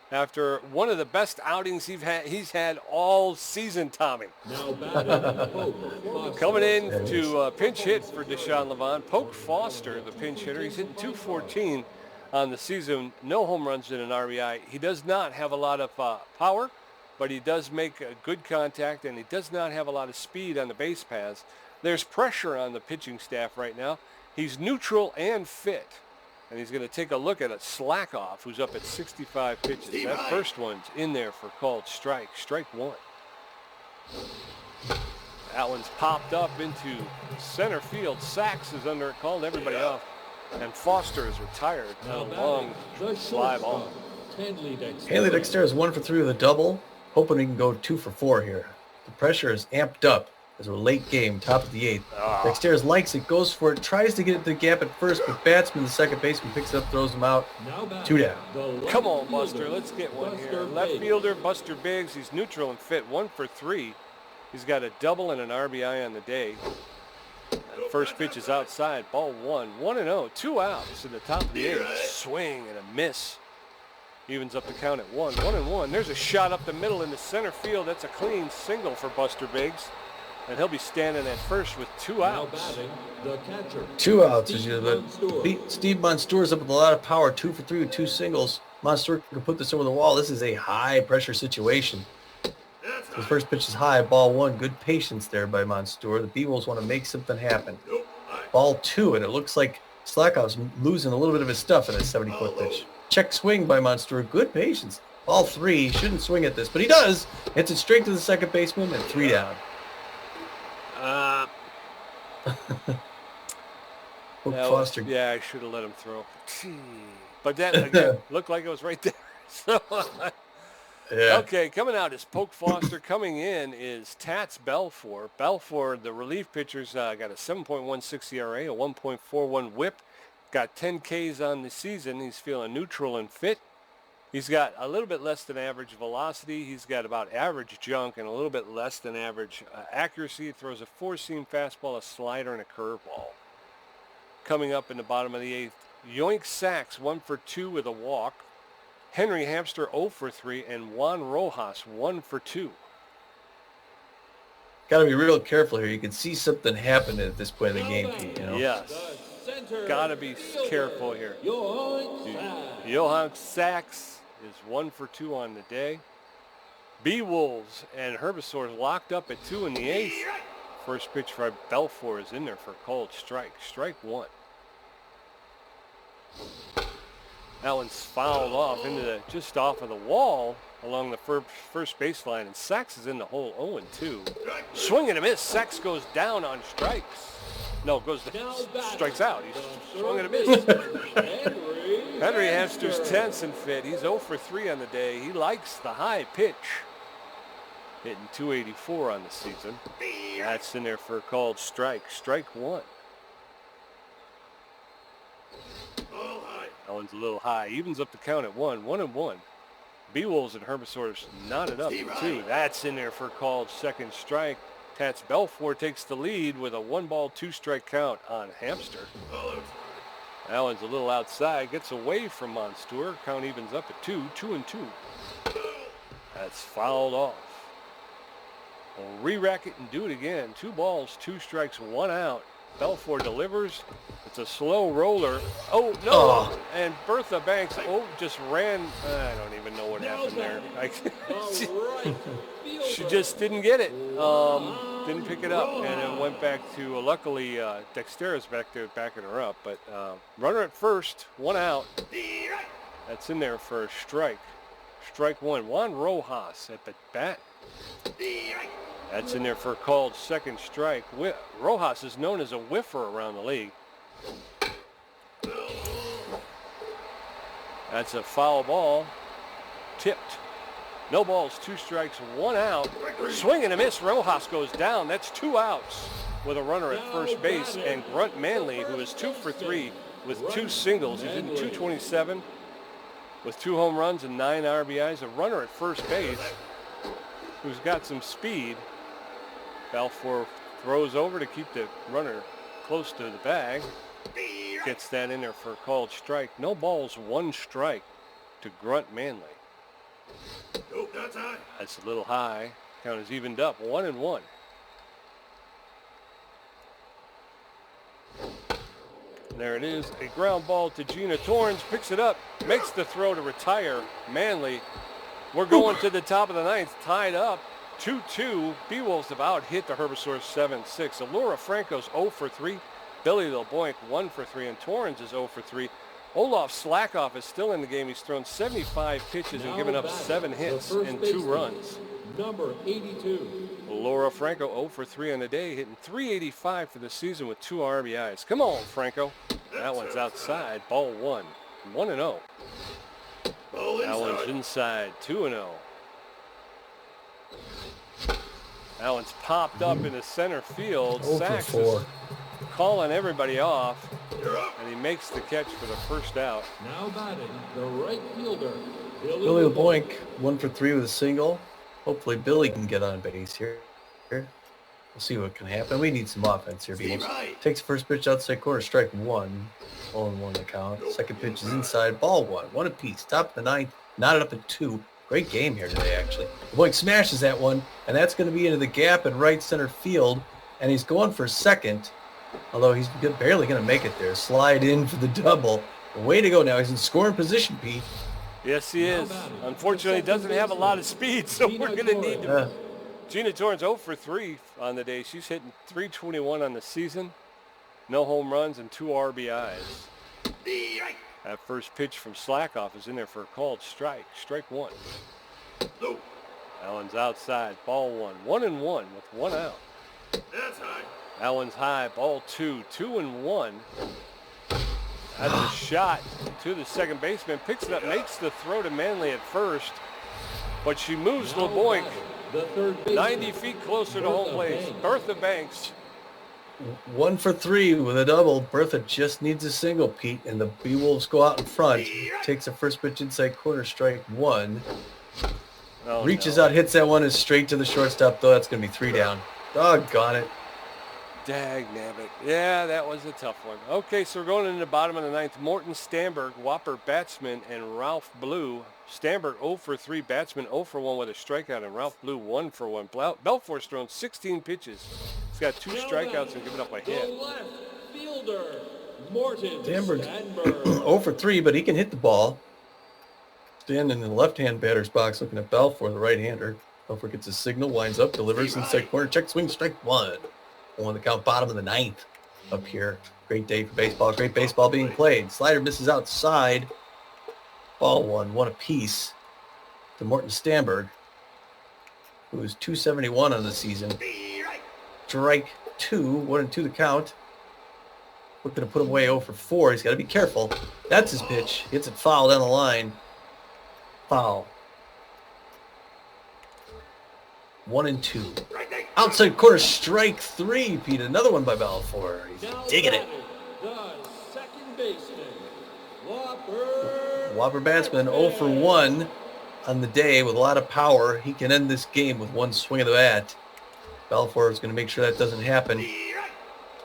after one of the best outings he's had all season, Tommy. Now batting. Poke. Coming in to pinch hit for Deshaun Levant. Poke Foster, the pinch hitter. He's hitting .214 on the season. No home runs and an RBI. He does not have a lot of power, but he does make a good contact, and he does not have a lot of speed on the base paths. There's pressure on the pitching staff right now. He's neutral and fit. And he's going to take a look at Slakov, who's up at 65 pitches. That first one's in there for called strike. Strike 1. That one's popped up into center field. Sachs is under it, called everybody off. And Foster is retired. Now A long batting. The fly ball. shortstop, Hanley Dexter. Haley Dexter is 1 for 3 with a double. Hoping he can go 2 for 4 here. The pressure is amped up as we're late game, top of the 8th. Dexter likes it, goes for it, tries to get it to the gap at first, but batsman, the second baseman, picks it up, throws him out. Now batting. 2 down. The left Come on, fielder, Buster. Let's get one Buster here. Left Biggs. fielder, Buster Biggs. He's neutral and fit. 1 for 3. He's got a double and an RBI on the day. And first pitch is outside. Ball 1. 1-0. 2 outs in the top of the 8th. Swing and a miss. Evens up the count at 1. 1-1. There's a shot up the middle in the center field. That's a clean single for Buster Biggs. And he'll be standing at first with 2 Now outs. batting. The catcher. 2 outs. Steve But Monstour. Steve Monstour's up with a lot of power. 2 for 3 with 2 singles. Monstour can put this over the wall. This is a high-pressure situation. The first pitch is high. Ball 1. Good patience there by Monstour. The B-Wolves want to make something happen. Ball 2, and it looks like Slakov's losing a little bit of his stuff in a 70-foot pitch. Check swing by Monstour. Good patience. Ball 3. He shouldn't swing at this, but he does. Hits it straight to the second baseman, and 3 down. Foster. Yeah, I should have let him throw. But that, again, looked like it was right there. So, Yeah. okay, coming out is Poke Foster. Coming in is Tats Belfour. Belfour, the relief pitcher's got a 7.16 ERA, a 1.41 whip. Got 10 Ks on the season. He's feeling neutral and fit. He's got a little bit less than average velocity. He's got about average junk and a little bit less than average accuracy. He throws a four-seam fastball, a slider, and a curveball. Coming up in the bottom of the 8th, Yoink Sachs 1 for 2 with a walk. Henry Hamster 0 for 3, and Juan Rojas 1 for 2. Got to be real careful here. You can see something happen at this point in the game, Pete. You know? Yes. The center Got to be fielder, careful here. Yoink Sachs. Johan Sachs is 1 for 2 on the day. B-Wolves and Herbisaurs locked up at 2 in the 8th. First pitch for Belfour is in there for a called strike. Strike 1. That one's fouled off into the just off of the wall along the first baseline, and Sachs is in the hole 0-2. Swing and a miss. Sachs goes down on strikes. No, goes down, strikes out. He's swung and a miss. Henry Hamster's tense and fit. He's 0 for 3 on the day. He likes the high pitch. Hitting 284 on the season. That's in there for a called strike. Strike 1. That one's a little high. Evens up the count at 1. 1-1. B-Wolves and Herbisaurs knotted up at 2. That's in there for a called second strike. Tats Belfour takes the lead with a 1-ball, 2-strike count on Hamster. That one's a little outside. Gets away from Monstour. Count evens up at 2. 2-2. That's fouled off. We'll re-rack it and do it again. 2 balls, 2 strikes, 1 out. Belfour delivers. It's a slow roller. Oh, no. Oh. And Bertha Banks, just ran. I don't even know what happened there. She just didn't get it. didn't pick it up, and it went back to, luckily, Dexterra's back there backing her up. But runner at first, 1 out. That's in there for a strike. Strike 1. Juan Rojas at the bat. That's in there for a called second strike. Rojas is known as a whiffer around the league. That's a foul ball. Tipped. No balls, 2 strikes, 1 out. Swing and a miss. Rojas goes down. That's 2 outs with a runner at first base. And Grunt Manley, who is 2 for 3 with 2 singles. He's hitting .227 with 2 home runs and 9 RBIs. A runner at first base who's got some speed. Balfour throws over to keep the runner close to the bag. Gets that in there for a called strike. No balls, 1 strike to Grunt Manley. Nope, that's high. That's a little high. Count is evened up, 1-1. And there it is, a ground ball to Gina Torrens. Picks it up, makes the throw to retire Manley. We're going to the top of the 9th, tied up, 2-2. B-Wolves have out-hit the Herbisaurs 7-6. Allura Franco's 0 for 3. Billy LeBoink 1 for 3, and Torrens is 0 for 3. Olaf Slackoff is still in the game. He's thrown 75 pitches and given up 7 hits and 2 runs. Number 82. Laura Franco 0 for 3 on the day, hitting .385 for the season with 2 RBIs. Come on, Franco. That one's outside. Ball 1. 1-0. That one's inside. 2-0. That one's popped up into center field. Sachs is calling everybody off, and he makes the catch for the first out. Now batting, the right fielder, Billy LeBoink, 1 for 3 with a single. Hopefully Billy can get on base here. We'll see what can happen. We need some offense here, Beatles. Takes the first pitch outside corner, strike 1. 0-1 the count. Second pitch is inside, ball 1. 1 apiece. Top of the 9th, knotted up at 2. Great game here today, actually. LeBoink smashes that one, and that's going to be into the gap in right center field, and he's going for second. Although he's barely going to make it there. Slide in for the double. Way to go now. He's in scoring position, Pete. Yes, he is. Unfortunately, he doesn't have a lot of speed, so we're going to need to. Gina Torrens 0 for 3 on the day. She's hitting .321 on the season. No home runs and 2 RBIs. That first pitch from Slackoff is in there for a called strike. Strike 1. That one's outside. Ball 1. 1-1 with 1 out. That's high. That one's high. Ball 2. 2-1. That's a shot to the second baseman. Picks it up, makes the throw to Manley at first. But she moves LeBoink 90 feet closer to home plate. Bertha Banks. 1 for 3 with a double. Bertha just needs a single, Pete, and the B-Wolves go out in front. Takes the first pitch inside corner, strike 1. Reaches out, hits that one, is straight to the shortstop, though. That's going to be 3 down. Doggone it. Dagnabbit. Yeah, that was a tough one. Okay, so we're going into the bottom of the 9th. Morton Stamberg, Whopper batsman, and Ralph Blue. Stamberg 0 for 3, batsman 0 for 1 with a strikeout, and Ralph Blue 1 for 1. Belfour's thrown 16 pitches. He's got 2 strikeouts and given up a hit. The left fielder, Morton Stamberg Sandberg. 0 for 3, but he can hit the ball. Standing in the left-hand batter's box looking at Balfour, the right-hander. Balfour gets a signal, winds up, delivers inside corner, check swing, strike 1. 1 the count, bottom of the 9th up here. Great day for baseball. Great baseball being played. Slider misses outside. Ball 1, 1 apiece to Morton Stamberg, who is .271 on the season. Strike 2, 1-2 the count. We're going to put him away 0 for 4. He's got to be careful. That's his pitch. Hits it foul down the line. Foul. 1-2. Outside corner, strike 3, Pete. Another one by Balfour. He's digging it. The second baseman, Whopper batsman 0 for 1 on the day with a lot of power. He can end this game with 1 swing of the bat. Balfour is going to make sure that doesn't happen.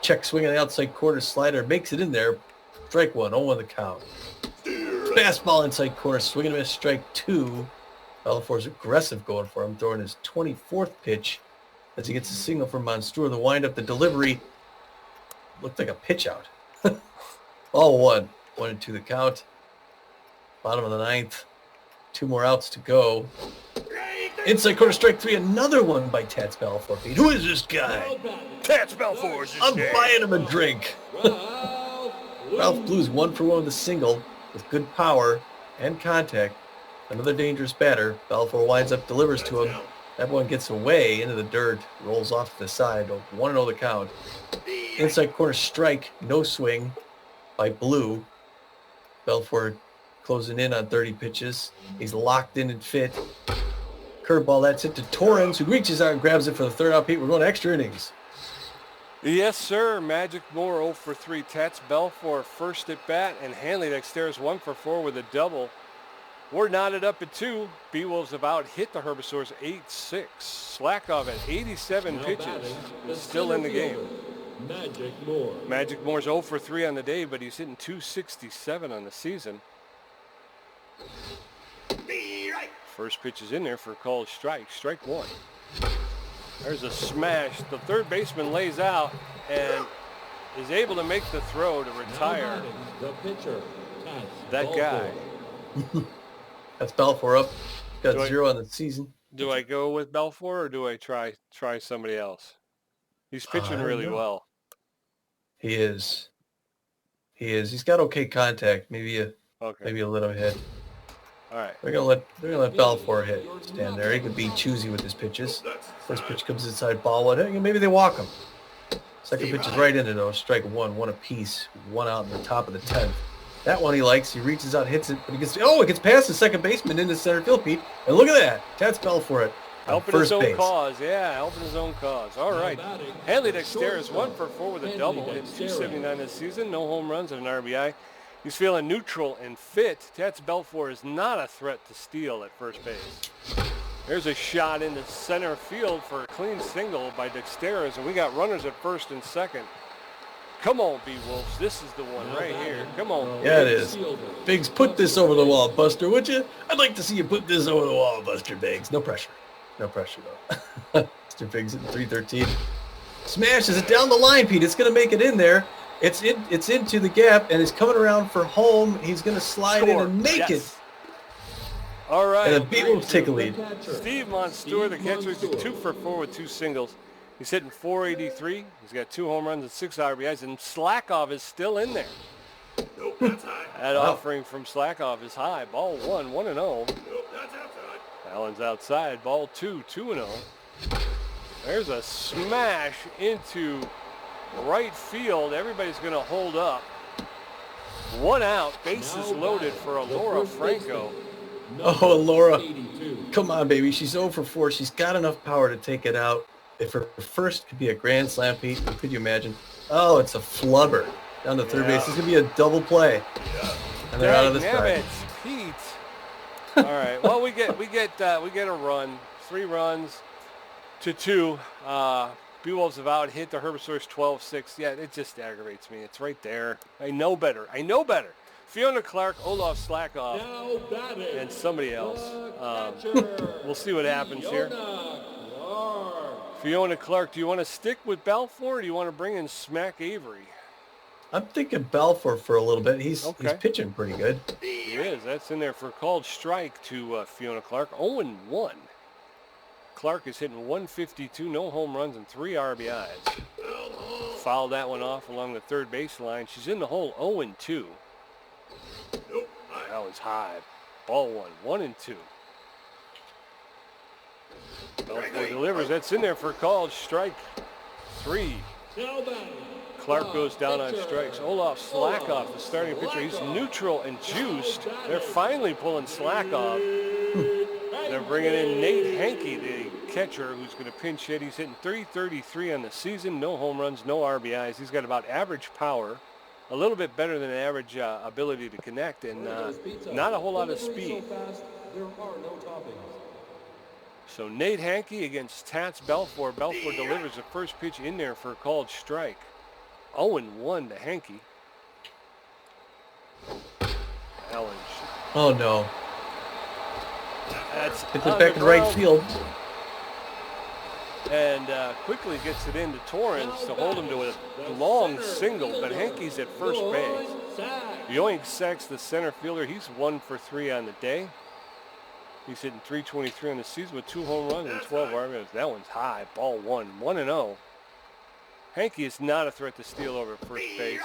Check swing on the outside corner, slider makes it in there. Strike 1, 0-1 the count. Fastball inside corner, swing and a miss, strike 2. Balfour's aggressive going for him, throwing his 24th pitch as he gets a signal from Monstour. The windup, the delivery looked like a pitch out. Ball 1, 1-2 the count. Bottom of the 9th. 2 more outs to go. Inside corner strike 3, another one by Tats Balfour. Pete. Who is this guy? Tats Balfour is I'm buying him a drink. Ralph Blues 1 for 1 with a single with good power and contact. Another dangerous batter. Balfour winds up, delivers to him. That one gets away into the dirt, rolls off to the side. 1-0 the count. Inside corner strike, no swing by Blue. Balfour closing in on 30 pitches. He's locked in and fit. Curveball, that's it to Torrens, who reaches out and grabs it for the third out. Pete, we're going to extra innings. Yes, sir. Magic Moore 0 for 3. Tats Balfour first at bat, and Hanley Dexter's 1 for 4 with a double. We're knotted up at 2. B-Wolves have out hit the Herbisaurs 8-6. Slackov at 87 pitches is still in the game. Magic Moore. Magic Moore's 0 for 3 on the day, but he's hitting 267 on the season. First pitch is in there for a called strike. Strike 1. There's a smash. The third baseman lays out and is able to make the throw to retire The pitcher, that guy. That's Balfour up. Got 0 on the season. Do I go with Balfour or do I try somebody else? He's pitching really well. He is. He's got okay contact. Maybe a little ahead. All right. They're gonna let Balfour stand there. He could be choosy with his pitches. First pitch comes inside, ball 1. Maybe they walk him. Second pitch is right in it though. Strike 1 apiece. 1 out in the top of the 10th. That one he likes. He reaches out, hits it, but it gets past the second baseman into center field, Pete. And look at that. Tats Balfour at helping his own cause. Yeah, helping his own cause. All right. Hanley Dexter is 1 for 4 with a double. Hit 279 this season. No home runs and an RBI. He's feeling neutral and fit. Tats Balfour is not a threat to steal at first base. There's a shot into center field for a clean single by Dexteras, and we got runners at first and second. Come on, B-Wolves. This is the one right here. Come on. Yeah, it is. Biggs, put this over the wall, Buster, would you? I'd like to see you put this over the wall, Buster Biggs. No pressure. No pressure, though. Mr. Biggs at 313. Smashes it down the line, Pete. It's going to make it in there. It's into the gap, and it's coming around for home. He's going to slide in and make it. All right. And the B-Wolves take a lead. Steve Monstour, the catcher, is 2 for 4 with 2 singles. He's hitting .483. He's got 2 home runs and 6 RBIs, and Slackov is still in there. Nope, that's high. That offering from Slackov is high. Ball 1, 1-0. Nope, that's outside. Allen's outside. Ball 2, 2-0. There's a smash into right field. Everybody's going to hold up. 1 out. Bases loaded for Alora Franco. Oh, Laura. Come on, baby. She's 0 for 4. She's got enough power to take it out. If her first could be a grand slam, Pete, could you imagine? Oh, it's a flubber down to third base. It's going to be a double play. And they're out of the strike. Pete. All right. Well, we get a run. 3 runs to 2. B-Wolves have out hit the Herbisaurs 12-6. Yeah, it just aggravates me. It's right there. I know better. Fiona Clark, Olaf Slackov, and somebody else. We'll see what happens here. Fiona Clark, do you want to stick with Balfour or do you want to bring in Smack Avery? I'm thinking Balfour for a little bit. He's pitching pretty good. He is. That's in there for a called strike to Fiona Clark. 0-1. Clark is hitting 152, no home runs, and 3 RBIs. Fouled that one off along the third baseline. She's in the hole 0-2. That was high. Ball 1, 1-2. Balfour delivers. That's in there for a called strike 3. Clark goes down on strikes. Olaf Slackov, the starting pitcher. He's neutral and juiced. They're finally pulling Slackov. They're bringing in Nate Hankey, the catcher, who's going to pinch hit. He's hitting .333 on the season. No home runs, no RBIs. He's got about average power, a little bit better than average ability to connect, and not a whole lot of speed. So Nate Hankey against Tats Balfour. Balfour delivers the first pitch in there for a called strike. 0-1 to Hankey. Allen. Oh, no. That's hits it back in right field. And quickly gets it into Torrens to hold him to a long single, but Hankey's at first base. Yoink Sachs, the center fielder, he's 1 for 3 on the day. He's hitting .323 on the season with 2 home runs and 12 RBIs. That one's high. Ball 1, 1-0. Hankey is not a threat to steal over at first base.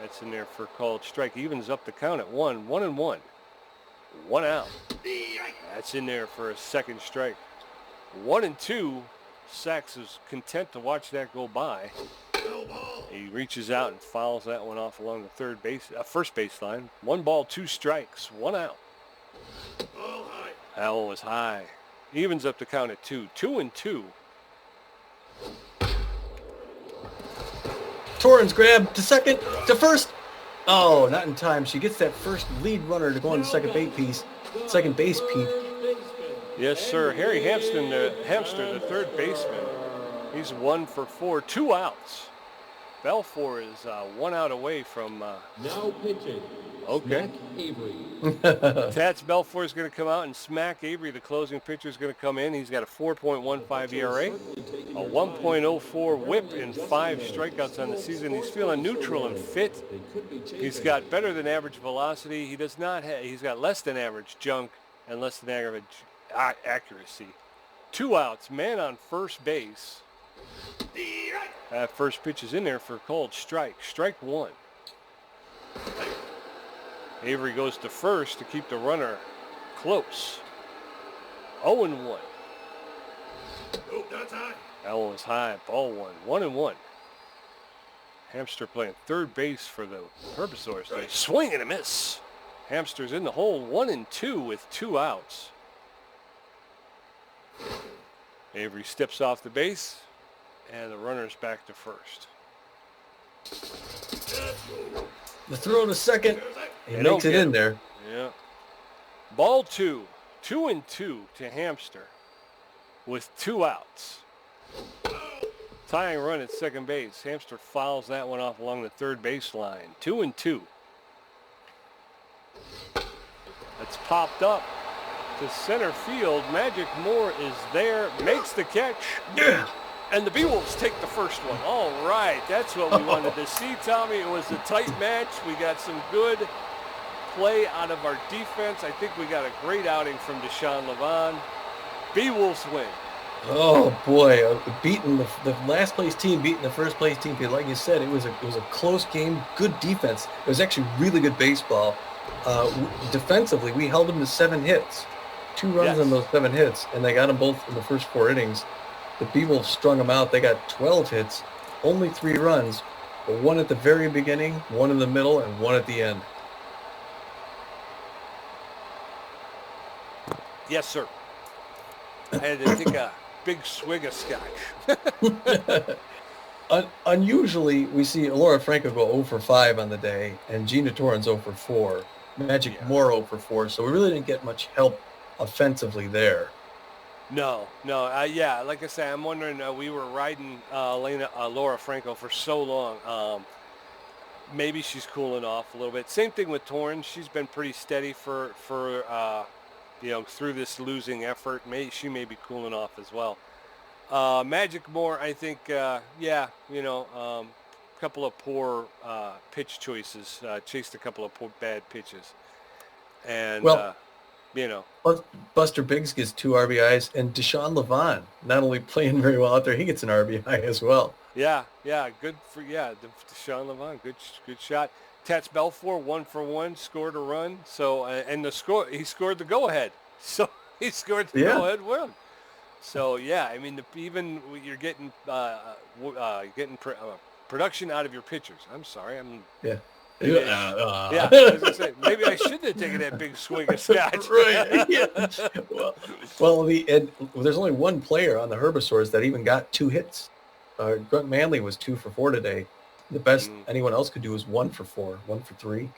That's in there for called strike. Evens up the count at 1, 1-1. 1 out. That's in there for a second strike. 1-2. Sachs is content to watch that go by. He reaches out and fouls that one off along the first baseline. 1 ball, 2 strikes, 1 out. That one was high. Evens up the count at 2, 2-2. Torrens grab to second, to first. Oh, not in time. She gets that first lead runner to go on the second base, Pete. Yes, sir. Harry Hamster, the third baseman. He's 1 for 4, 2 outs. Belfour is 1 out away from. Now pitching. Okay. Smack Avery. Tats Belfour is going to come out, and Smack Avery, the closing pitcher, is going to come in. He's got a 4.15 ERA, a 1.04 WHIP, and 5 strikeouts on the season. He's feeling neutral and fit. He's got better than average velocity. He does not have. He's got less than average junk and less than average accuracy. 2 outs, man on first base. First pitch is in there for a called strike. Strike 1. Avery goes to first to keep the runner close. 0-1. Nope, that's high. That one was high. Ball 1. 1-1. Hamster playing third base for the Herbisaurs. They swing and a miss. Hamster's in the hole. 1-2 with 2 outs. Avery steps off the base, and the runner's back to first. The throw to second. He makes it in there. Yeah. Ball 2. 2-2 to Hamster with 2 outs. Tying run at second base. Hamster fouls that one off along the third baseline. 2-2. That's popped up to center field. Magic Moore is there, makes the catch. Yeah. And the B-Wolves take the first one. All right, that's what we wanted to see, Tommy. It was a tight match. We got some good play out of our defense. I think we got a great outing from Deshaun Levon. B-Wolves win. Oh boy, beating the last place team, beating the first place team. Like you said, it was a close game. Good defense. It was actually really good baseball. Defensively, we held them to 7 hits, 2 runs on those 7 hits, and they got them both in the first 4 innings. The B-Wolves strung them out. They got 12 hits, only 3 runs, but 1 at the very beginning, 1 in the middle, and 1 at the end. Yes, sir. I had to take a big swig of scotch. Unusually, we see Laura Franco go 0 for 5 on the day, and Gina Torrens 0 for 4. Magic Moore 0 for 4, so we really didn't get much help offensively there. No. Yeah, like I said, I'm wondering, we were riding Laura Franco for so long. Maybe she's cooling off a little bit. Same thing with Torrens. She's been pretty steady for through this losing effort. She may be cooling off as well. Magic Moore, I think, couple of poor pitch choices, chased a couple of bad pitches. And, Buster Biggs gets 2 RBIs, and Deshaun Levon, not only playing very well out there, he gets an RBI as well. Yeah, good for, Deshaun Levon, good shot. Tats Belfour, 1 for 1, scored a run. So, and he scored the go-ahead. So, he scored the go-ahead win. So, even you're getting production out of your pitchers. I'm sorry. I was gonna say, maybe I shouldn't have taken that big swing of scotch. Right. Yeah. There's only one player on the Herbisaurs that even got 2 hits. Grunt Manley was 2 for 4 today. The best anyone else could do was 1 for 4, 1 for 3.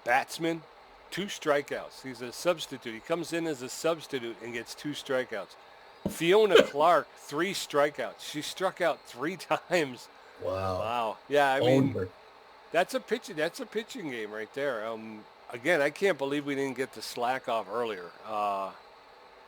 Batsman, 2 strikeouts. He's a substitute. He comes in as a substitute and gets 2 strikeouts. Fiona Clark, 3 strikeouts. She struck out 3 times. Wow. Yeah, that's a pitching game right there. Again, I can't believe we didn't get the slack off earlier.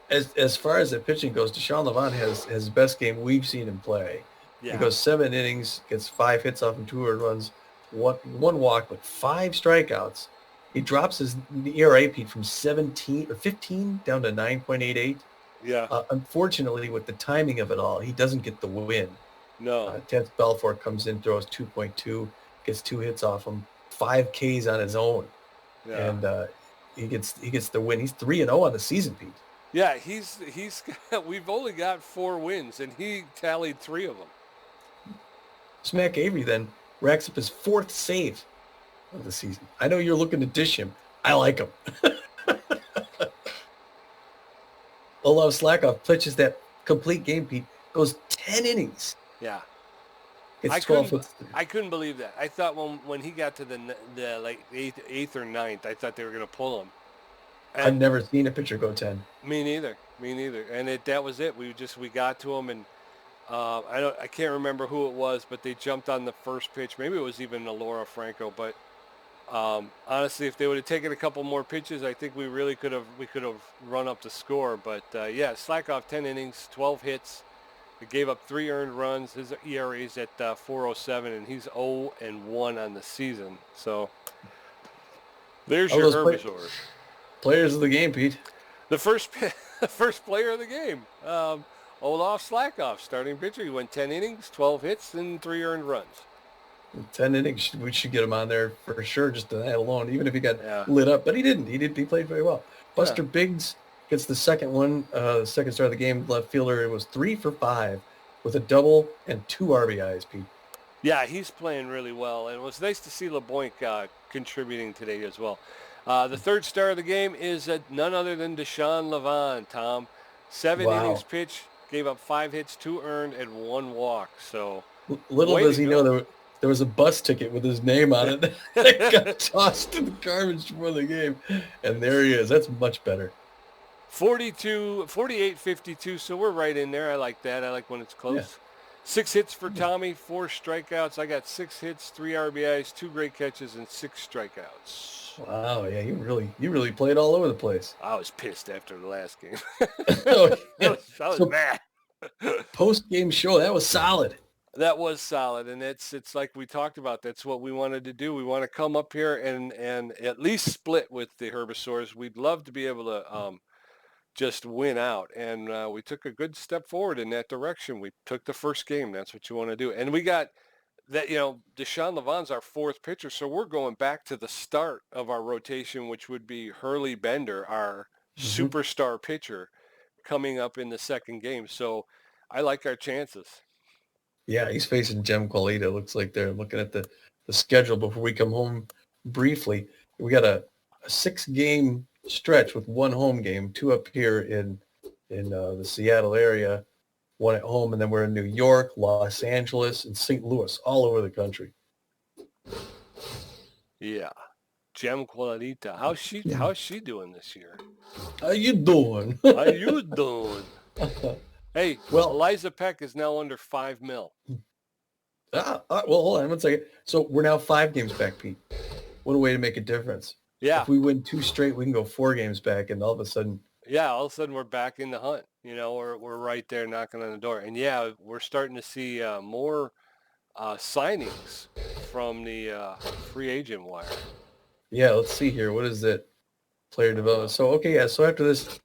As far as the pitching goes, Deshaun Levon has his best game we've seen him play. Yeah. He goes 7 innings, gets 5 hits off and 2 earned runs, one walk, but 5 strikeouts. He drops his ERA, Pete, from 17 or 15 down to 9.88. Yeah. Unfortunately, with the timing of it all, he doesn't get the win. No. Terrence Belfort comes in, throws 2.2, gets 2 hits off him, 5 Ks on his own, and he gets the win. He's 3-0 on the season, Pete. Yeah, we've only got 4 wins, and he tallied 3 of them. Smack Avery then racks up his 4th save of the season. I know you're looking to dish him. I like him. Olav Slakoff pitches that complete game, Pete. Goes 10 innings. Yeah. It's 12 hits. I couldn't believe that. I thought when he got to the like eighth or ninth, I thought they were going to pull him. And I've never seen a pitcher go 10. Me neither. And that was it. We got to him, and I can't remember who it was, but they jumped on the first pitch. Maybe it was even Laura Franco, but honestly, if they would have taken a couple more pitches, I think we could have run up the score. But yeah, Slakoff 10 innings, 12 hits. He gave up 3 earned runs. His ERA is at 4.07, and he's 0-1 on the season. So there's your Herbisaurs. Players of the game, Pete. The first player of the game, Olaf Slakoff, starting pitcher. He went 10 innings, 12 hits, and 3 earned runs. 10 innings, we should get him on there for sure, just to that alone, even if he got lit up. But he didn't. He played very well. Buster Biggs gets the second one, second start of the game. Left fielder, it was 3 for 5 with a double and 2 RBIs, Pete. Yeah, he's playing really well. And it was nice to see LeBoink contributing today as well. The third star of the game is none other than Deshaun Levant, Tom. 7 innings pitched, gave up 5 hits, 2 earned, and 1 walk. So little does he know there was a bus ticket with his name on it that got tossed in the garbage before the game. And there he is. That's much better. 48-52, so we're right in there. I like that. I like when it's close. Yeah. 6 hits for Tommy, 4 strikeouts. I got 6 hits, 3 RBIs, 2 great catches, and 6 strikeouts. Wow, yeah, you really played all over the place. I was pissed after the last game. I was mad. Post-game show, that was solid. That was solid, and it's like we talked about. That's what we wanted to do. We want to come up here and at least split with the Herbisaurs. We'd love to be able to just win out, and we took a good step forward in that direction. We took the first game. That's what you want to do, and we got that. Deshaun Levant's our 4th pitcher, so we're going back to the start of our rotation, which would be Hurley Bender, our superstar pitcher, coming up in the second game. So I like our chances. Yeah, he's facing Jem Qualita. Looks like they're looking at the schedule before we come home briefly. We got a 6-game stretch with 1 home game, 2 up here in the Seattle area, 1 at home, and then we're in New York, Los Angeles, and St. Louis, all over the country. Yeah. Jem Qualita. How's she doing this year? How you doing? Hey, well, Eliza Peck is now under $5 million. Well, hold on 1 second. So we're now 5 games back, Pete. What a way to make a difference. Yeah. If we win 2 straight, we can go 4 games back, and all of a sudden. Yeah, all of a sudden we're back in the hunt. We're right there knocking on the door. And yeah, we're starting to see more signings from the free agent wire. Yeah, let's see here. What is it? Player development. So, okay, yeah. So after this,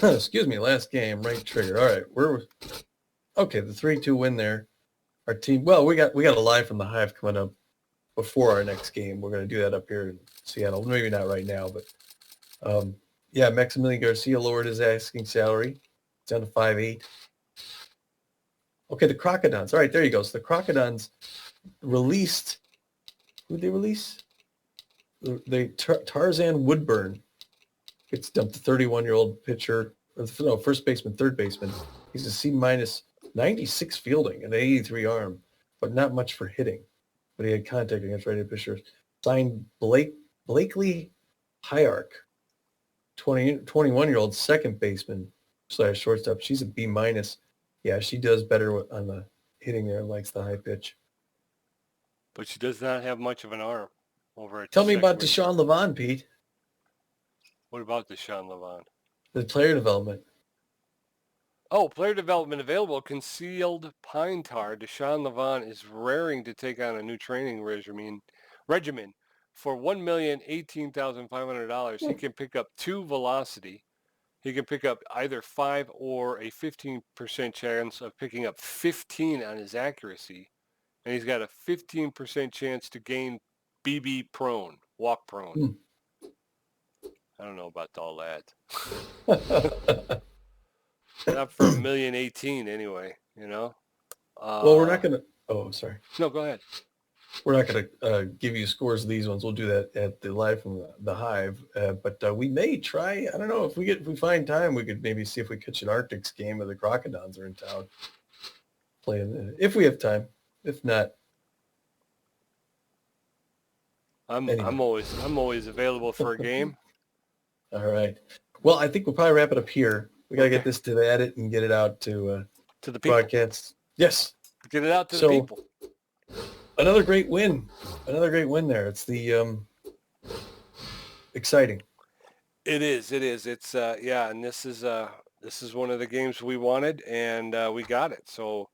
excuse me, last game, right trigger. All right, we're okay. The 3-2 win there. Our team. Well, we got a live from the Hive coming up before our next game. We're going to do that up here in Seattle. Maybe not right now, but yeah, Maximilian Garcia lowered his asking salary. It's down to 5.8. Okay, the Crocodons. All right, there you go. So the Crocodons released. Who did they release? Tarzan Woodburn gets dumped. The 31-year-old pitcher, first baseman, third baseman. He's a C-, 96 fielding, an 83 arm, but not much for hitting. But he had contact against right-handed pitchers. Signed Blakely Hyark, 21-year-old second baseman / shortstop. She's a B-. Yeah, she does better on the hitting there and likes the high pitch. But she does not have much of an arm. Tell me about Deshaun Levant, Pete. What about Deshaun Levant? The player development. Oh, player development available. Concealed pine tar. Deshaun Levant is raring to take on a new training regimen. for $1,018,500, he can pick up 2 velocity. He can pick up either 5 or a 15% chance of picking up 15 on his accuracy. And he's got a 15% chance to gain BB prone, walk prone. I don't know about all that. Not for $1,018,000 anyway, you know? Well, we're not going to... Oh, I'm sorry. No, go ahead. We're not going to give you scores of these ones. We'll do that at the live from the Hive. But we may try. I don't know if we find time. We could maybe see if we catch an Arctics game, or the Crocodons are in town playing. If we have time. If not, I'm always available for a game. All right. Well, I think we'll probably wrap it up here. We got to get this to the edit and get it out to the people. Broadcasts. Yes. Get it out to the people. Another great win there. It's the exciting. It is. It's and this is one of the games we wanted, and we got it. So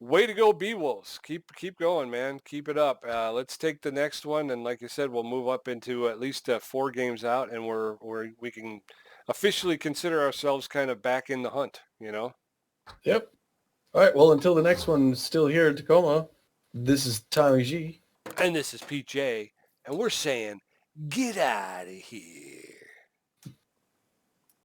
way to go, B-Wolves. Keep going, man. Keep it up. Let's take the next one, and like you said, we'll move up into at least 4 games out, and we can officially consider ourselves kind of back in the hunt, you know? Yep. All right. Well, until the next one is still here in Tacoma, this is Tommy G. And this is Pete J. And we're saying, get out of here.